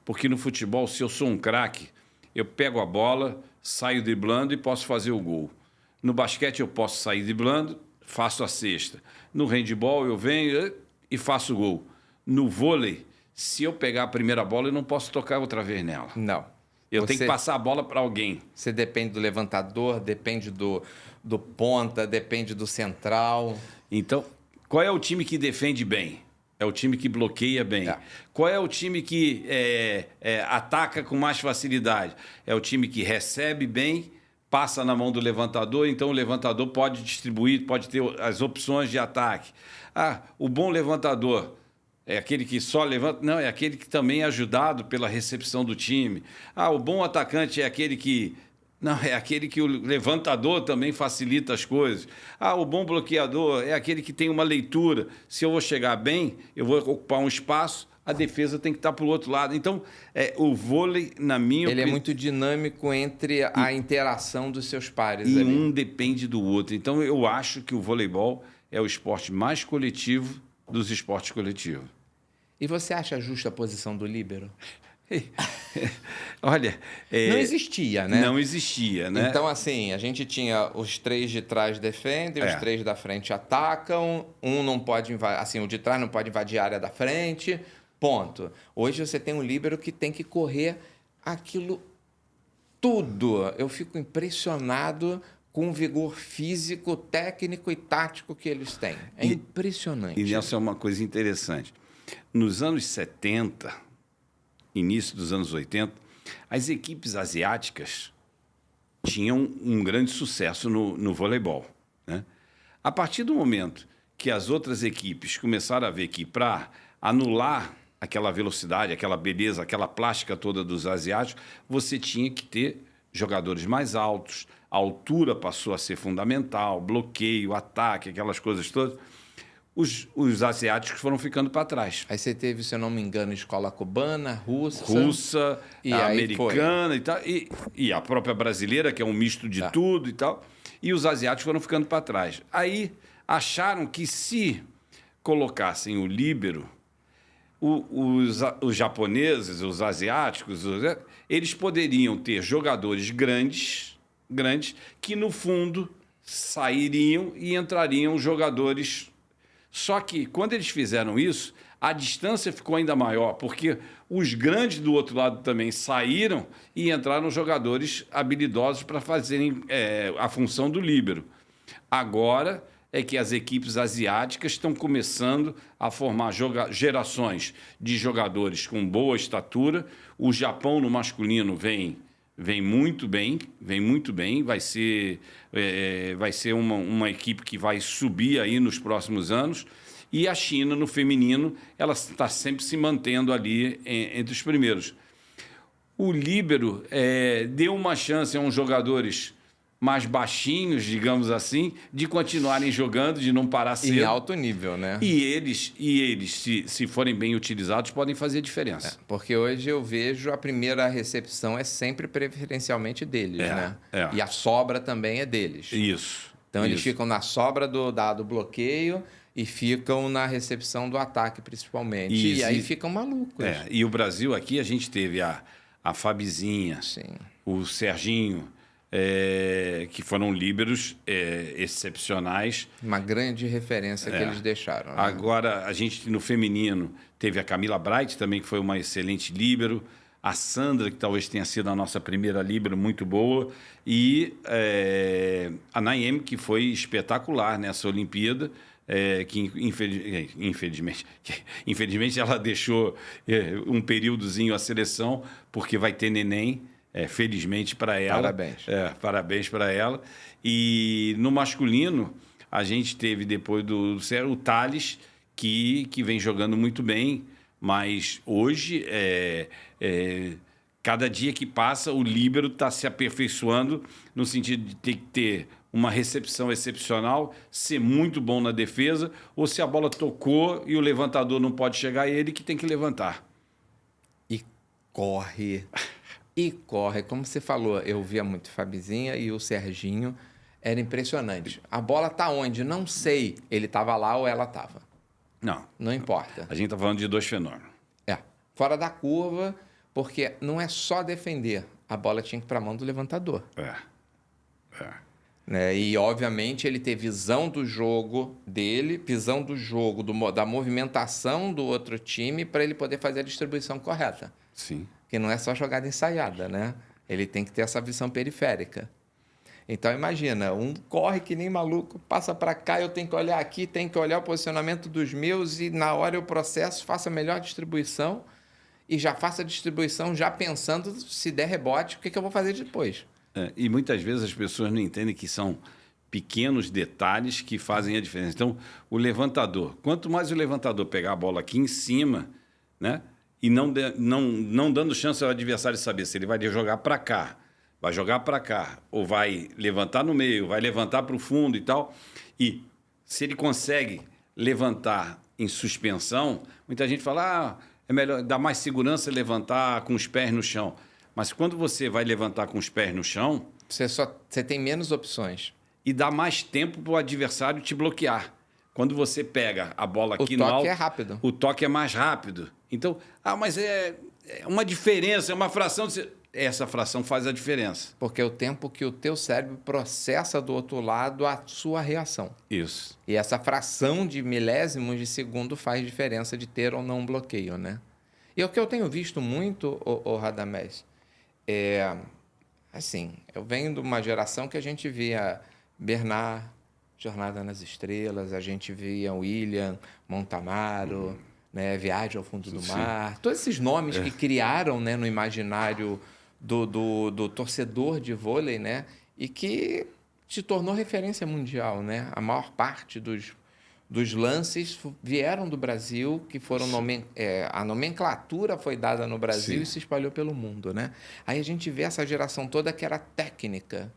Porque no futebol, se eu sou um craque, eu pego a bola, saio driblando e posso fazer o gol. No basquete eu posso sair driblando, faço a cesta. No handebol eu venho e faço o gol. No vôlei, se eu pegar a primeira bola, eu não posso tocar outra vez nela. Não. Eu tenho que passar a bola para alguém. Você depende do levantador, depende do ponta, depende do central. Então, qual é o time que defende bem? É o time que bloqueia bem. É. Qual é o time que ataca com mais facilidade? É o time que recebe bem, passa na mão do levantador, então o levantador pode distribuir, pode ter as opções de ataque. Ah, o bom levantador é aquele que só levanta? Não, é aquele que também é ajudado pela recepção do time. Ah, o bom atacante é aquele que... Não, é aquele que o levantador também facilita as coisas. Ah, o bom bloqueador é aquele que tem uma leitura. Se eu vou chegar bem, eu vou ocupar um espaço, a defesa tem que estar para o outro lado. Então, o vôlei, na minha opinião... Ele é muito dinâmico entre a interação dos seus pares. E ali. um depende do outro. Então, eu acho que o voleibol é o esporte mais coletivo dos esportes coletivos. E você acha justa a posição do líbero? Olha... Não existia, né? Não existia, né? Então, assim, a gente tinha os 3 de trás defendem, os 3 da frente atacam, um não pode invadir, assim, o de trás não pode invadir a área da frente, ponto. Hoje você tem um líbero que tem que correr aquilo tudo. Eu fico impressionado com o vigor físico, técnico e tático que eles têm. É impressionante. E essa é uma coisa interessante. Nos anos 70, início dos anos 80, as equipes asiáticas tinham um grande sucesso no voleibol, né? A partir do momento que as outras equipes começaram a ver que para anular aquela velocidade, aquela beleza, aquela plástica toda dos asiáticos, você tinha que ter jogadores mais altos, a altura passou a ser fundamental, bloqueio, ataque, aquelas coisas todas. Os asiáticos foram ficando para trás. Aí você teve, se eu não me engano, escola cubana, russa, e a aí americana e tal, e a própria brasileira, que é um misto de tudo e tal. E os asiáticos foram ficando para trás. Aí acharam que se colocassem o líbero, os japoneses, os asiáticos, eles poderiam ter jogadores grandes, que no fundo sairiam e entrariam jogadores. Só que, quando eles fizeram isso, a distância ficou ainda maior, porque os grandes do outro lado também saíram e entraram jogadores habilidosos para fazerem a função do líbero. Agora é que as equipes asiáticas estão começando a formar gerações de jogadores com boa estatura. O Japão, no masculino, vem muito bem, vai ser uma equipe que vai subir aí nos próximos anos, e a China, no feminino, ela está sempre se mantendo ali entre os primeiros. O líbero deu uma chance a uns jogadores mais baixinhos, digamos assim, de continuarem jogando, de não parar cedo. Em alto nível, né? E eles se forem bem utilizados, podem fazer diferença. Porque hoje eu vejo a primeira recepção é sempre preferencialmente deles, né? E a sobra também é deles. Isso. Então eles ficam na sobra do bloqueio e ficam na recepção do ataque, principalmente. Isso. E aí ficam malucos. E o Brasil aqui, a gente teve a Fabizinha, Sim. o Serginho, que foram líberos excepcionais. Uma grande referência que eles deixaram. Né? Agora, a gente, no feminino, teve a Camila Bright também, que foi uma excelente líbero. A Sandra, que talvez tenha sido a nossa primeira líbero, muito boa. E a Naemi, que foi espetacular nessa Olimpíada, que infelizmente ela deixou um períodozinho a seleção, porque vai ter neném. Felizmente para ela. Parabéns. Parabéns para ela. E no masculino, a gente teve depois o Thales, que vem jogando muito bem, Mas hoje, cada dia que passa, o líbero está se aperfeiçoando no sentido de ter que ter uma recepção excepcional, ser muito bom na defesa, ou se a bola tocou e o levantador não pode chegar, é ele que tem que levantar. E corre. E corre. Como você falou, eu via muito Fabizinha e o Serginho. Era impressionante. A bola tá onde? Não sei. Ele estava lá ou ela estava. Não. Não importa. A gente está falando de dois fenômenos. Fora da curva, porque não é só defender. A bola tinha que ir para a mão do levantador. Né? E, obviamente, ele ter visão do jogo dele, visão do jogo, da movimentação do outro time, para ele poder fazer a distribuição correta. Sim. Que não é só jogada ensaiada, né? Ele tem que ter essa visão periférica. Então, imagina, um corre que nem maluco, passa para cá, eu tenho que olhar aqui, tenho que olhar o posicionamento dos meus e, na hora, eu processo, faço a melhor distribuição e já faço a distribuição já pensando, se der rebote, o que eu vou fazer depois. E muitas vezes as pessoas não entendem que são pequenos detalhes que fazem a diferença. Então, o levantador, quanto mais o levantador pegar a bola aqui em cima, né, e não dando chance ao adversário saber se ele vai jogar para cá, vai jogar para cá, ou vai levantar no meio, vai levantar para o fundo e tal, e se ele consegue levantar em suspensão, muita gente fala, é melhor, dá mais segurança levantar com os pés no chão. Mas quando você vai levantar com os pés no chão... Você tem menos opções. E dá mais tempo para o adversário te bloquear. Quando você pega a bola aqui no alto... O toque é rápido. O toque é mais rápido. Então, mas é uma diferença, é uma fração... Essa fração faz a diferença. Porque é o tempo que o teu cérebro processa do outro lado a sua reação. Isso. E essa fração de milésimos de segundo faz diferença de ter ou não um bloqueio, né? E o que eu tenho visto muito, Radamés, assim, eu venho de uma geração que a gente via Bernard, Jornada nas Estrelas, a gente via William, Montamaro, né, Viagem ao Fundo do Mar, todos esses nomes que criaram, né, no imaginário do torcedor de vôlei, né, e que se tornou referência mundial, né? A maior parte dos lances vieram do Brasil, que foram a nomenclatura foi dada no Brasil e se espalhou pelo mundo, né? Aí a gente vê essa geração toda que era técnica.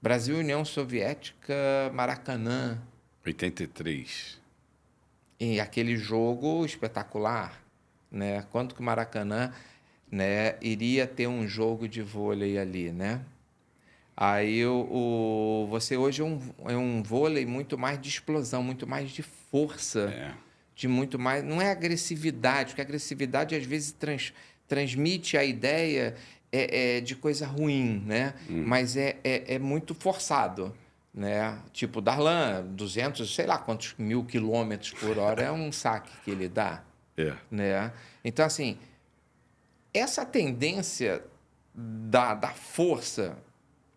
Brasil, União Soviética, Maracanã. 83. E aquele jogo espetacular, né? Quanto que o Maracanã, né, iria ter um jogo de vôlei ali, né? Aí você hoje é um vôlei muito mais de explosão, muito mais de força, de muito mais... Não é agressividade, porque a agressividade às vezes transmite a ideia de coisa ruim, né? Mas é muito forçado, né? Tipo, Darlan, 200, sei lá quantos mil quilômetros por hora é um saque que ele dá, né? Então, assim, essa tendência da força...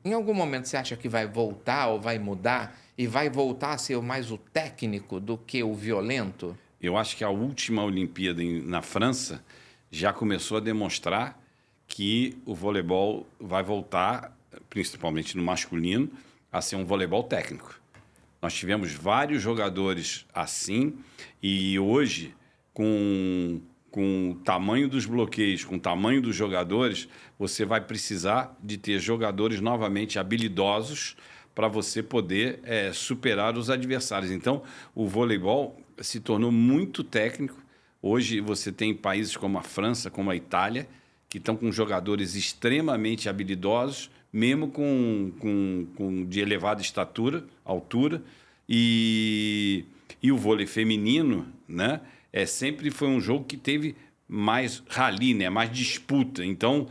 Em algum momento você acha que vai voltar ou vai mudar e vai voltar a ser mais o técnico do que o violento? Eu acho que a última Olimpíada na França já começou a demonstrar que o voleibol vai voltar, principalmente no masculino, a ser um voleibol técnico. Nós tivemos vários jogadores assim e hoje, com o tamanho dos bloqueios, com o tamanho dos jogadores, você vai precisar de ter jogadores novamente habilidosos para você poder superar os adversários. Então, o voleibol se tornou muito técnico. Hoje você tem países como a França, como a Itália, que estão com jogadores extremamente habilidosos, mesmo de elevada estatura, altura, e o vôlei feminino, né? Sempre foi um jogo que teve mais rally, né? Mais disputa. Então,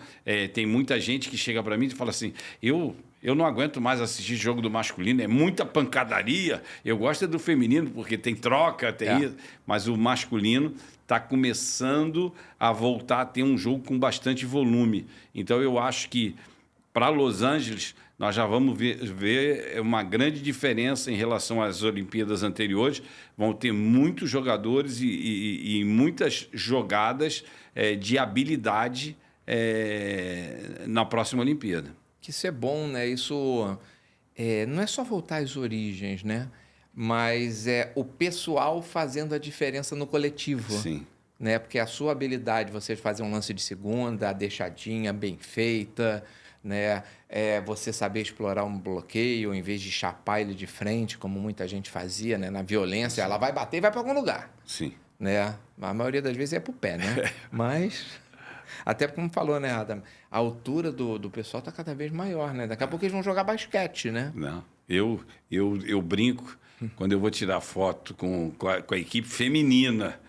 tem muita gente que chega para mim e fala assim, eu não aguento mais assistir jogo do masculino, é muita pancadaria, eu gosto do feminino, porque tem troca, isso, mas o masculino está começando a voltar a ter um jogo com bastante volume. Então, eu acho que para Los Angeles, nós já vamos ver uma grande diferença em relação às Olimpíadas anteriores. Vão ter muitos jogadores e muitas jogadas de habilidade na próxima Olimpíada. Que isso é bom, né? Isso não é só voltar às origens, né? Mas é o pessoal fazendo a diferença no coletivo. Sim. né? Porque a sua habilidade, você fazer um lance de segunda, a deixadinha bem feita, né? Você saber explorar um bloqueio, em vez de chapar ele de frente, como muita gente fazia, né? Na violência, ela vai bater e vai para algum lugar, Sim. né? A maioria das vezes é pro pé, né? Mas, até como falou, né, Adam? A altura do pessoal tá cada vez maior, né? Daqui a pouco eles vão jogar basquete, né? Não. Eu brinco quando eu vou tirar foto com a equipe feminina.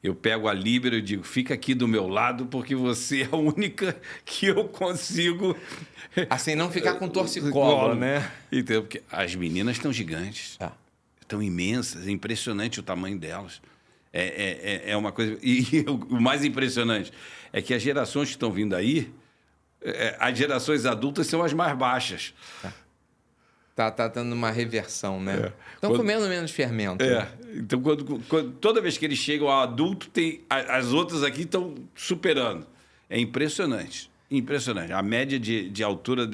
Eu pego a líbero e digo, fica aqui do meu lado porque você é a única que eu consigo... Assim, não ficar com torcicolo, né? Entendeu? Porque as meninas estão gigantes, Ah. estão imensas, é impressionante o tamanho delas. É uma coisa... E o mais impressionante é que as gerações que estão vindo aí, as gerações adultas são as mais baixas. Tá dando uma reversão, né? Estão comendo menos fermento. Então, toda vez que eles chegam ao adulto, as outras aqui estão superando. É impressionante. Impressionante. A média de altura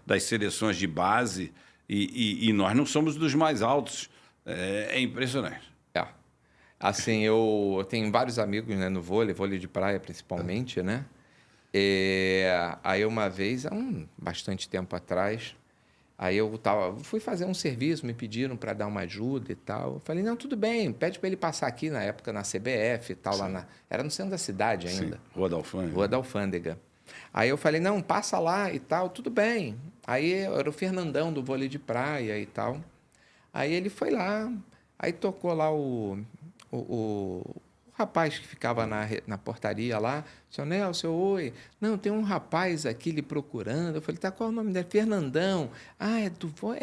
das seleções de base, e nós não somos dos mais altos. É impressionante. Assim, eu tenho vários amigos, né, no vôlei de praia principalmente, né? Aí uma vez, há bastante tempo atrás, aí fui fazer um serviço, me pediram para dar uma ajuda e tal. Eu falei, não, tudo bem, pede para ele passar aqui na época na CBF e tal, era no centro da cidade ainda. Sim. Rua da Alfândega. Rua da Alfândega. Aí eu falei, não, passa lá e tal, tudo bem. Aí era o Fernandão do vôlei de praia e tal. Aí ele foi lá, aí tocou lá o rapaz que ficava na portaria lá, seu Nelson, oi. Não, tem um rapaz aqui lhe procurando. Eu falei, tá, qual é o nome dele? Fernandão. Ah, é do vôlei?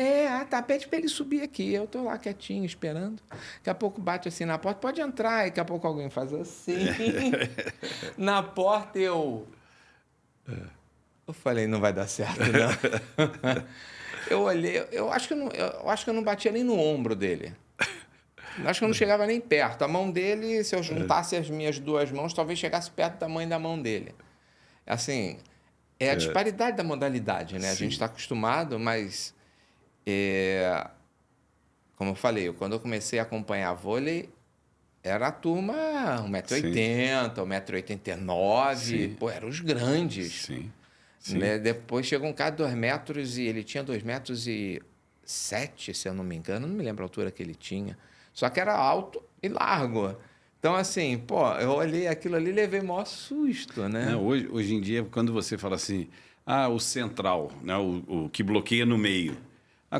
Tá, pede para ele subir aqui. Eu tô lá quietinho, esperando. Daqui a pouco bate assim na porta, pode entrar. E daqui a pouco alguém faz assim. Na porta eu falei, não vai dar certo, não. Eu olhei, eu acho que eu não batia nem no ombro dele. Acho que eu não chegava nem perto. A mão dele, se eu juntasse as minhas duas mãos, talvez chegasse perto do tamanho da mão dele. Assim, a disparidade da modalidade, né? Sim. A gente está acostumado, mas... como eu falei, quando eu comecei a acompanhar vôlei, era a turma 1,80m, 1,89m. Pô, eram os grandes. Sim. Né? Depois chegou um cara de 2 metros e ele tinha 2,07 m, se eu não me engano. Não me lembro a altura que ele tinha. Só que era alto e largo. Então, assim, pô, eu olhei aquilo ali e levei o maior susto, né? Hoje em dia, quando você fala assim, o central, né, o que bloqueia no meio,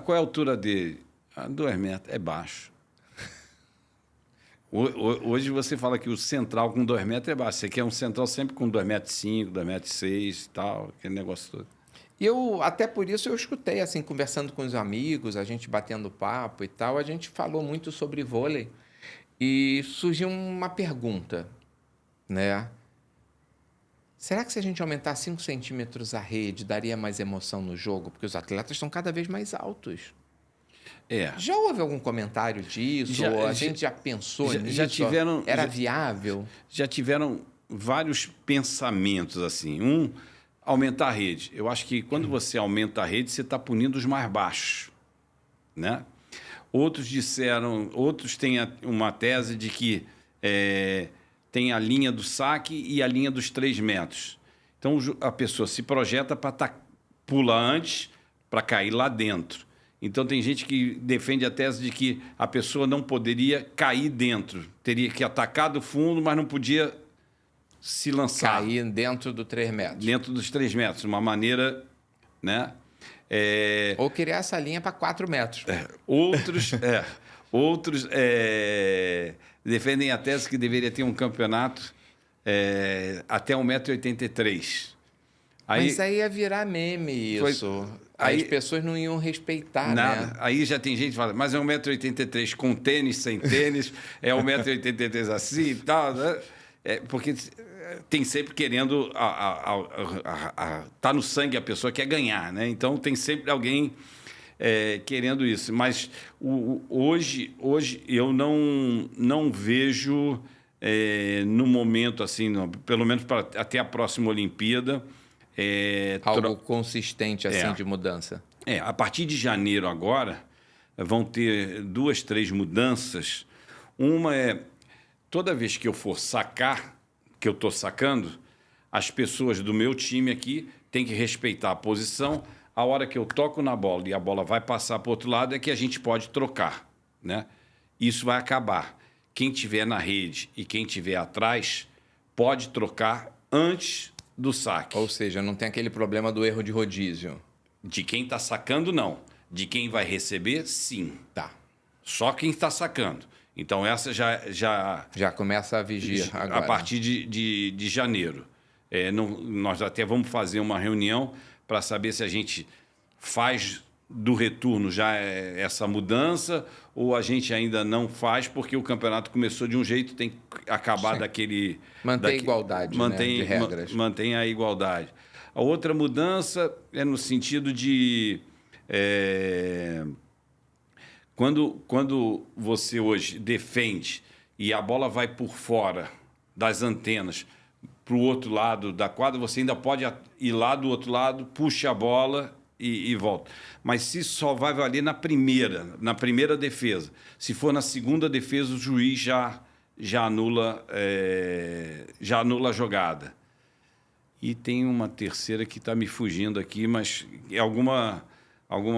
qual é a altura dele? 2 metros, é baixo. Hoje você fala que o central com 2 metros é baixo. Você quer um central sempre com 2,5 m, 2,6 m e tal, aquele negócio todo. E até por isso eu escutei, assim, conversando com os amigos, a gente batendo papo e tal, a gente falou muito sobre vôlei e surgiu uma pergunta, né? Será que se a gente aumentar 5 centímetros a rede, daria mais emoção no jogo? Porque os atletas estão cada vez mais altos. Já houve algum comentário disso? Ou a gente já pensou nisso? Era viável? Já tiveram vários pensamentos, assim. Aumentar a rede. Eu acho que quando você aumenta a rede, você está punindo os mais baixos, né? Outros têm uma tese de que tem a linha do saque e a linha dos 3 metros. Então, a pessoa se projeta para pula antes para cair lá dentro. Então, tem gente que defende a tese de que a pessoa não poderia cair dentro. Teria que atacar do fundo, mas não podia se lançar. Cair dentro dos 3 metros. Dentro dos 3 metros. Uma maneira, né? Ou criar essa linha para 4 metros. Outros defendem a tese que deveria ter um campeonato até 1,83 m. Mas aí ia virar meme isso. Aí as pessoas não iam respeitar, nada. Né? Aí já tem gente que fala, mas é 1,83 m com tênis, sem tênis, é 1,83 m assim e tal, né? Porque tem sempre querendo... Tá no sangue, a pessoa quer ganhar, né? Então tem sempre alguém querendo isso. Mas hoje eu não vejo no momento, assim, pelo menos até a próxima Olimpíada... algo consistente assim de mudança. A partir de janeiro agora, vão ter 2, 3 mudanças. Uma toda vez que eu for sacar, que eu estou sacando, as pessoas do meu time aqui têm que respeitar a posição. A hora que eu toco na bola e a bola vai passar para o outro lado é que a gente pode trocar, né? Isso vai acabar. Quem estiver na rede e quem estiver atrás pode trocar antes do saque. Ou seja, não tem aquele problema do erro de rodízio. De quem está sacando, não. De quem vai receber, sim. Tá. Só quem está sacando. Então, essa já começa a vigia agora. A partir de janeiro. Nós até vamos fazer uma reunião para saber se a gente faz do retorno já essa mudança ou a gente ainda não faz porque o campeonato começou de um jeito, tem que acabar daquele... Manter a igualdade, de regras. Mantém a igualdade. A outra mudança é no sentido de... Quando você hoje defende e a bola vai por fora das antenas para o outro lado da quadra, você ainda pode ir lá do outro lado, puxa a bola e volta. Mas se só vai valer na primeira defesa. Se for na segunda defesa, o juiz já anula a jogada. E tem uma terceira que está me fugindo aqui, mas é alguma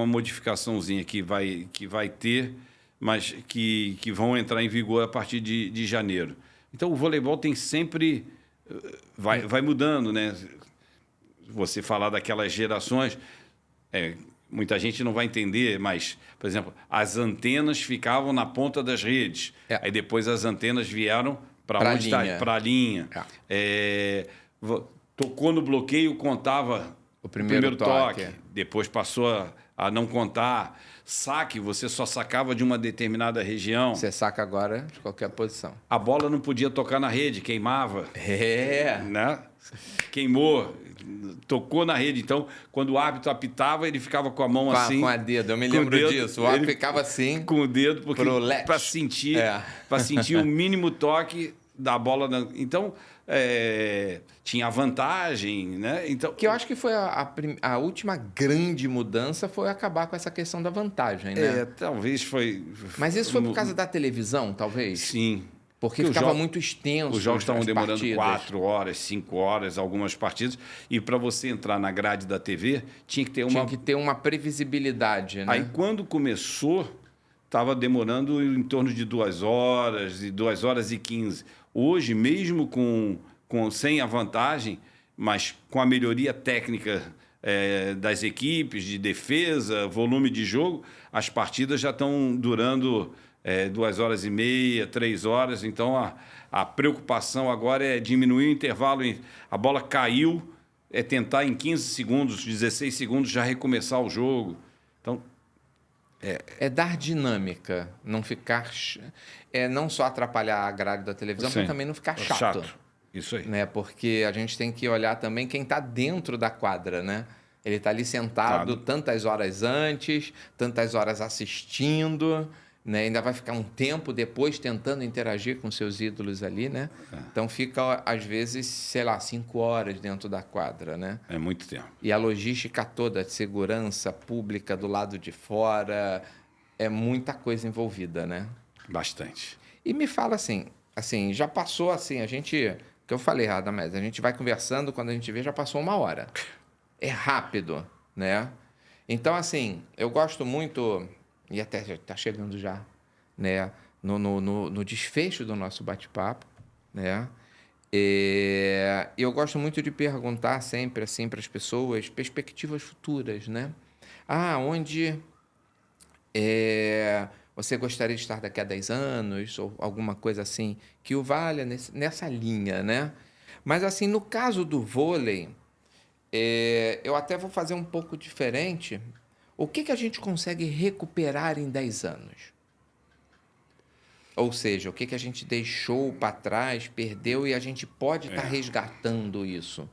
modificaçãozinha que vai ter, mas que vão entrar em vigor a partir de janeiro. Então, o voleibol tem sempre... Vai mudando, né? Você falar daquelas gerações, muita gente não vai entender, mas, por exemplo, as antenas ficavam na ponta das redes. Aí depois as antenas vieram para onde está? Para a linha. Tocou no bloqueio, contava o primeiro toque. Depois passou a não contar. Saque, você só sacava de uma determinada região. Você saca agora de qualquer posição. A bola não podia tocar na rede, queimava. Né? Queimou, tocou na rede. Então, quando o árbitro apitava, ele ficava com a mão assim. Com a dedo, eu me lembro disso. O árbitro ficava assim. Com o dedo, porque para sentir o mínimo toque da bola. Então, tinha vantagem, né? Então, que eu acho que foi a última grande mudança foi acabar com essa questão da vantagem, né? Talvez foi... Mas isso foi por causa da televisão, talvez? Sim. Porque ficava muito extenso. Os jogos estavam demorando 4 horas, 5 horas, algumas partidas. E para você entrar na grade da TV, tinha que ter uma previsibilidade, né? Aí, quando começou, estava demorando em torno de 2 horas, 2 horas e 15. Hoje, mesmo sem a vantagem, mas com a melhoria técnica das equipes, de defesa, volume de jogo, as partidas já estão durando 2 horas e meia, 3 horas. Então, a preocupação agora é diminuir o intervalo. A bola caiu, tentar em 15 segundos, 16 segundos já recomeçar o jogo. Então, dar dinâmica, não ficar... não só atrapalhar a grade da televisão, mas também não ficar chato. Isso aí. Né? Porque a gente tem que olhar também quem está dentro da quadra, né? Ele está ali sentado tantas horas antes, tantas horas assistindo, né? Ainda vai ficar um tempo depois tentando interagir com seus ídolos ali, né? Então fica, às vezes, 5 horas dentro da quadra, né? É muito tempo. E a logística toda de segurança pública do lado de fora, é muita coisa envolvida, né? Bastante. E me fala assim, já passou assim, que eu falei, Radamés, a gente vai conversando, quando a gente vê, já passou 1 hora. É rápido, né? Então, assim, eu gosto muito, e até já está chegando já, né? No desfecho do nosso bate-papo, né? Eu gosto muito de perguntar sempre, assim, para as pessoas, perspectivas futuras, né? Onde você gostaria de estar daqui a 10 anos, ou alguma coisa assim, que o valha nessa linha, né? Mas, assim, no caso do vôlei, eu até vou fazer um pouco diferente. O que a gente consegue recuperar em 10 anos? Ou seja, o que a gente deixou para trás, perdeu, e a gente pode estar resgatando isso?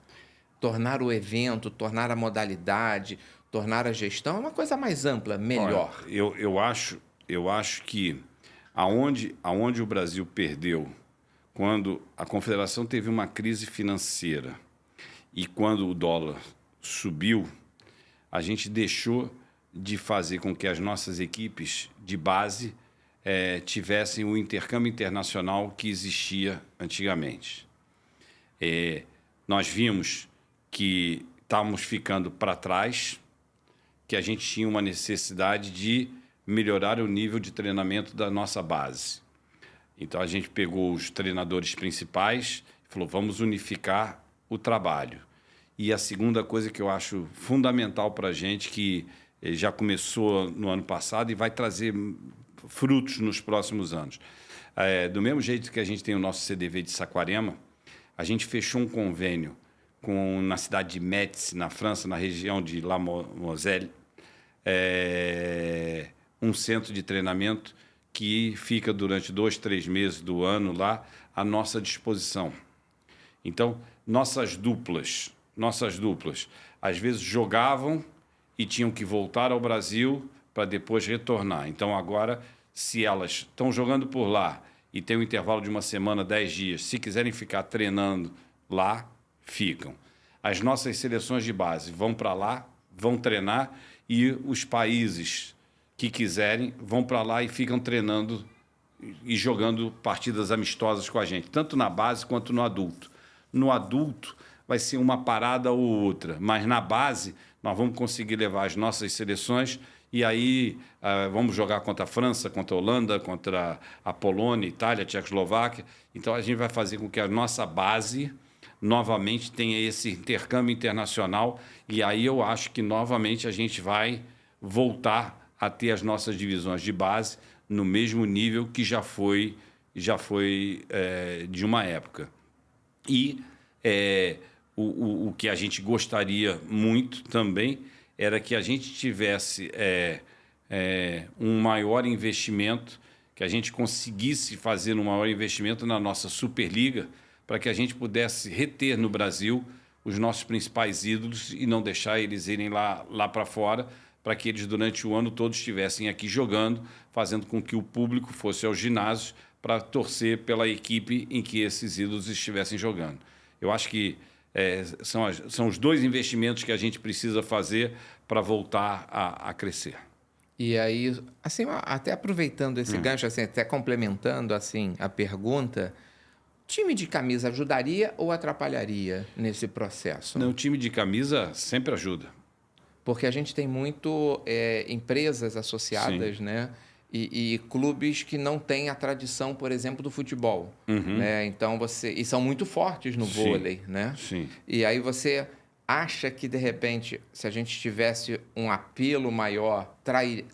Tornar o evento, tornar a modalidade, tornar a gestão, é uma coisa mais ampla, melhor. Olha, eu acho que aonde o Brasil perdeu, quando a Confederação teve uma crise financeira e quando o dólar subiu, a gente deixou de fazer com que as nossas equipes de base tivessem o intercâmbio internacional que existia antigamente. Nós vimos que estávamos ficando para trás, que a gente tinha uma necessidade de melhorar o nível de treinamento da nossa base. Então, a gente pegou os treinadores principais e falou, vamos unificar o trabalho. E a segunda coisa que eu acho fundamental para a gente, que já começou no ano passado e vai trazer frutos nos próximos anos. Do mesmo jeito que a gente tem o nosso CDV de Saquarema, a gente fechou um convênio na cidade de Metz, na França, na região de La Moselle, um centro de treinamento que fica durante 2, 3 meses do ano lá à nossa disposição. Então, nossas duplas, às vezes jogavam e tinham que voltar ao Brasil para depois retornar. Então, agora, se elas estão jogando por lá e tem um intervalo de uma semana, 10 dias, se quiserem ficar treinando lá, ficam. As nossas seleções de base vão para lá, vão treinar, e os países que quiserem vão para lá e ficam treinando e jogando partidas amistosas com a gente, tanto na base quanto no adulto. No adulto vai ser uma parada ou outra, mas na base nós vamos conseguir levar as nossas seleções e aí vamos jogar contra a França, contra a Holanda, contra a Polônia, Itália, Tchecoslováquia. Então a gente vai fazer com que a nossa base novamente tenha esse intercâmbio internacional e aí eu acho que novamente a gente vai voltar a ter as nossas divisões de base no mesmo nível que já foi de uma época. E o que a gente gostaria muito também era que a gente tivesse um maior investimento, que a gente conseguisse fazer um maior investimento na nossa Superliga, para que a gente pudesse reter no Brasil os nossos principais ídolos e não deixar eles irem lá para fora, para que eles, durante o ano todo, estivessem aqui jogando, fazendo com que o público fosse aos ginásios para torcer pela equipe em que esses ídolos estivessem jogando. Eu acho que são os dois investimentos que a gente precisa fazer para voltar a crescer. E aí, assim, até aproveitando esse gancho, assim, até complementando assim, a pergunta, time de camisa ajudaria ou atrapalharia nesse processo? Não, o time de camisa sempre ajuda. Porque a gente tem muito empresas associadas, Sim. né? E clubes que não têm a tradição, por exemplo, do futebol. Né? Então e são muito fortes no vôlei, né? Sim. E aí você acha que, de repente, se a gente tivesse um apelo maior,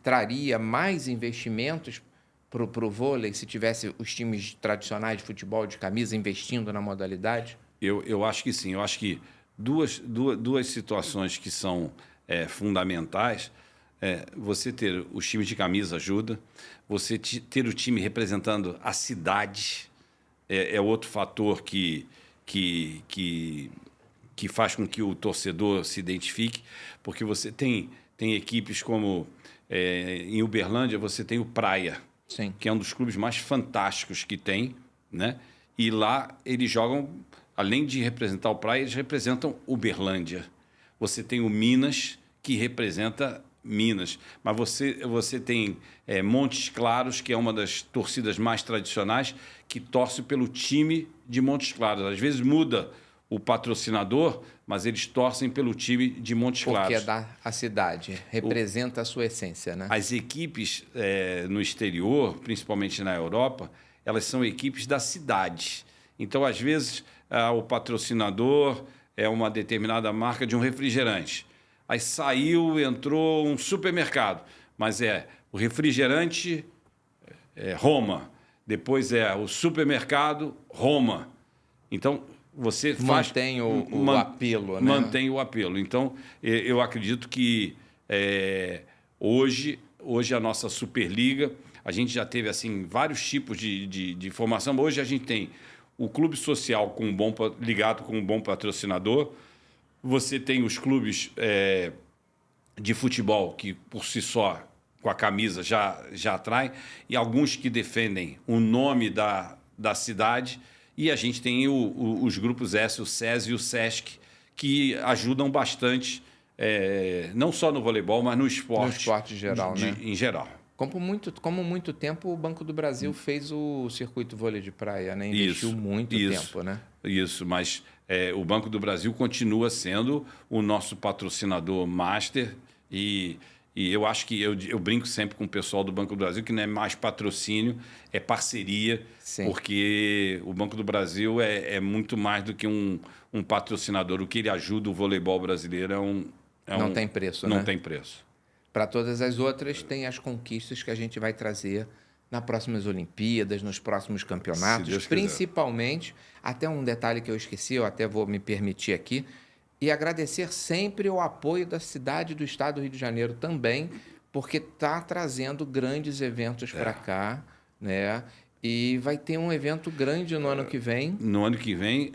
traria mais investimentos para o vôlei, se tivesse os times tradicionais de futebol de camisa investindo na modalidade? Eu acho que sim. Eu acho que duas situações que são fundamentais. Você ter os times de camisa ajuda, você ter o time representando a cidade é outro fator que faz com que o torcedor se identifique, porque você tem equipes como em Uberlândia, você tem o Praia, Sim. que é um dos clubes mais fantásticos que tem, né? E lá eles jogam, além de representar o Praia, eles representam Uberlândia. Você tem o Minas, que representa Minas, mas você tem Montes Claros, que é uma das torcidas mais tradicionais, que torce pelo time de Montes Claros. Às vezes muda o patrocinador, mas eles torcem pelo time de Montes Claros. Porque é da cidade, representa a sua essência, né? As equipes no exterior, principalmente na Europa, elas são equipes da cidade. Então, às vezes, o patrocinador é uma determinada marca de um refrigerante. Aí entrou um supermercado, mas o refrigerante Roma, depois o supermercado Roma. Então, você mantém o apelo, né? Mantém o apelo. Então, eu acredito que hoje a nossa Superliga, a gente já teve assim vários tipos de formação. Hoje a gente tem o clube social ligado com um bom patrocinador. Você tem os clubes de futebol que, por si só, com a camisa, já atraem, e alguns que defendem o nome da cidade. E a gente tem os grupos S, o SES e o SESC, que ajudam bastante, não só no voleibol, mas no esporte. No esporte geral, né? Em geral. Como muito tempo o Banco do Brasil fez o circuito vôlei de praia, né? Investiu muito tempo, né? Isso, mas o Banco do Brasil continua sendo o nosso patrocinador master e eu acho que eu brinco sempre com o pessoal do Banco do Brasil que não é mais patrocínio, é parceria, Sim. porque o Banco do Brasil é muito mais do que um patrocinador. O que ele ajuda o voleibol brasileiro Não tem preço, não né? tem preço. Para todas as outras, tem as conquistas que a gente vai trazer nas próximas Olimpíadas, nos próximos Se campeonatos, Deus quiser. principalmente, até um detalhe que eu esqueci, eu até vou me permitir aqui, e agradecer sempre o apoio da cidade e do estado do Rio de Janeiro também, porque está trazendo grandes eventos para cá, né? E vai ter um evento grande no ano que vem. No ano que vem,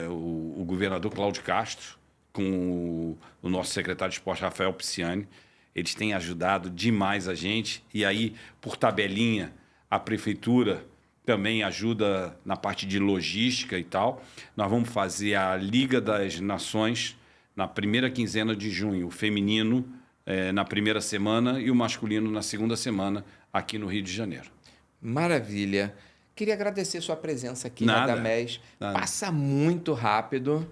o governador Cláudio Castro, com o nosso secretário de esporte, Rafael Pisciani, eles têm ajudado demais a gente. E aí, por tabelinha, a prefeitura também ajuda na parte de logística e tal. Nós vamos fazer a Liga das Nações na primeira quinzena de junho, o feminino na primeira semana e o masculino na segunda semana, aqui no Rio de Janeiro. Maravilha. Queria agradecer sua presença aqui, Nada, Radamés. nada. Passa muito rápido.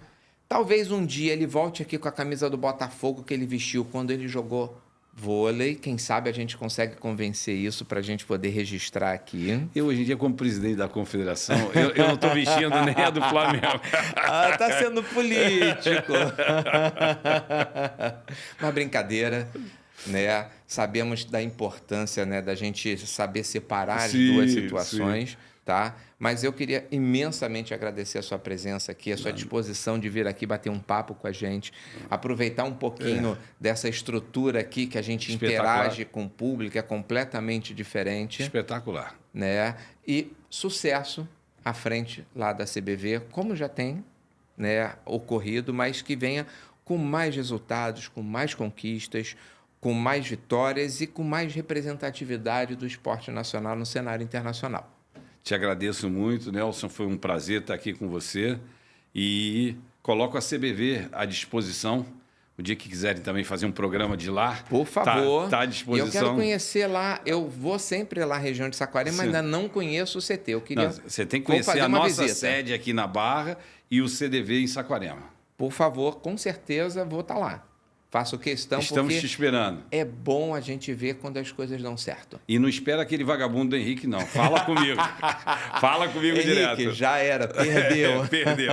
Talvez um dia ele volte aqui com a camisa do Botafogo que ele vestiu quando ele jogou vôlei. Quem sabe a gente consegue convencer isso para a gente poder registrar aqui. Eu, hoje em dia, como presidente da confederação, eu não estou vestindo nem a do Flamengo. Ah, tá sendo político. Uma brincadeira, né? Sabemos da importância, né, da gente saber separar as Sim, duas situações, tá? Mas eu queria imensamente agradecer a sua presença aqui, a sua disposição de vir aqui bater um papo com a gente, aproveitar um pouquinho dessa estrutura aqui que a gente Espetacular. interage com o público, é completamente diferente, Espetacular. né? E sucesso à frente lá da CBV, como já tem, né, ocorrido, mas que venha com mais resultados, com mais conquistas, com mais vitórias e com mais representatividade do esporte nacional no cenário internacional. Te agradeço muito, Nelson. Foi um prazer estar aqui com você. E coloco a CBV à disposição. O dia que quiserem também fazer um programa de lá. Por favor. Tá à E disposição. eu quero conhecer lá. Eu vou sempre lá na região de Saquarema, mas Sim. ainda não conheço o CT. Eu queria. Não, você tem que Vou conhecer fazer a uma nossa visita. sede aqui na Barra e o CDV em Saquarema. Por favor, com certeza vou estar lá. Faço questão Estamos porque te esperando. é bom a gente ver quando as coisas dão certo. E não espera aquele vagabundo do Henrique, não. Fala comigo. Fala comigo Henrique, direto. já era, perdeu. Perdeu.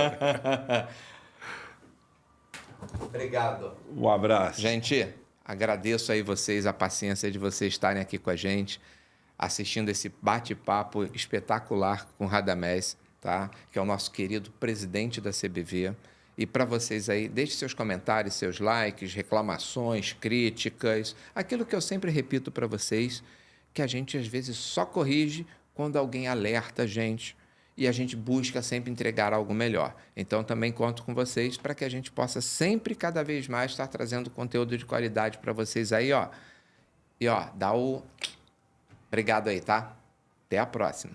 Obrigado. Um abraço. Gente, agradeço aí vocês, a paciência de vocês estarem aqui com a gente, assistindo esse bate-papo espetacular com o Radamés, tá? Que é o nosso querido presidente da CBV. E para vocês aí, deixe seus comentários, seus likes, reclamações, críticas, aquilo que eu sempre repito para vocês, que a gente às vezes só corrige quando alguém alerta a gente e a gente busca sempre entregar algo melhor. Então também conto com vocês para que a gente possa sempre, cada vez mais, estar trazendo conteúdo de qualidade para vocês aí, ó. E ó, dá o obrigado aí, tá? Até a próxima.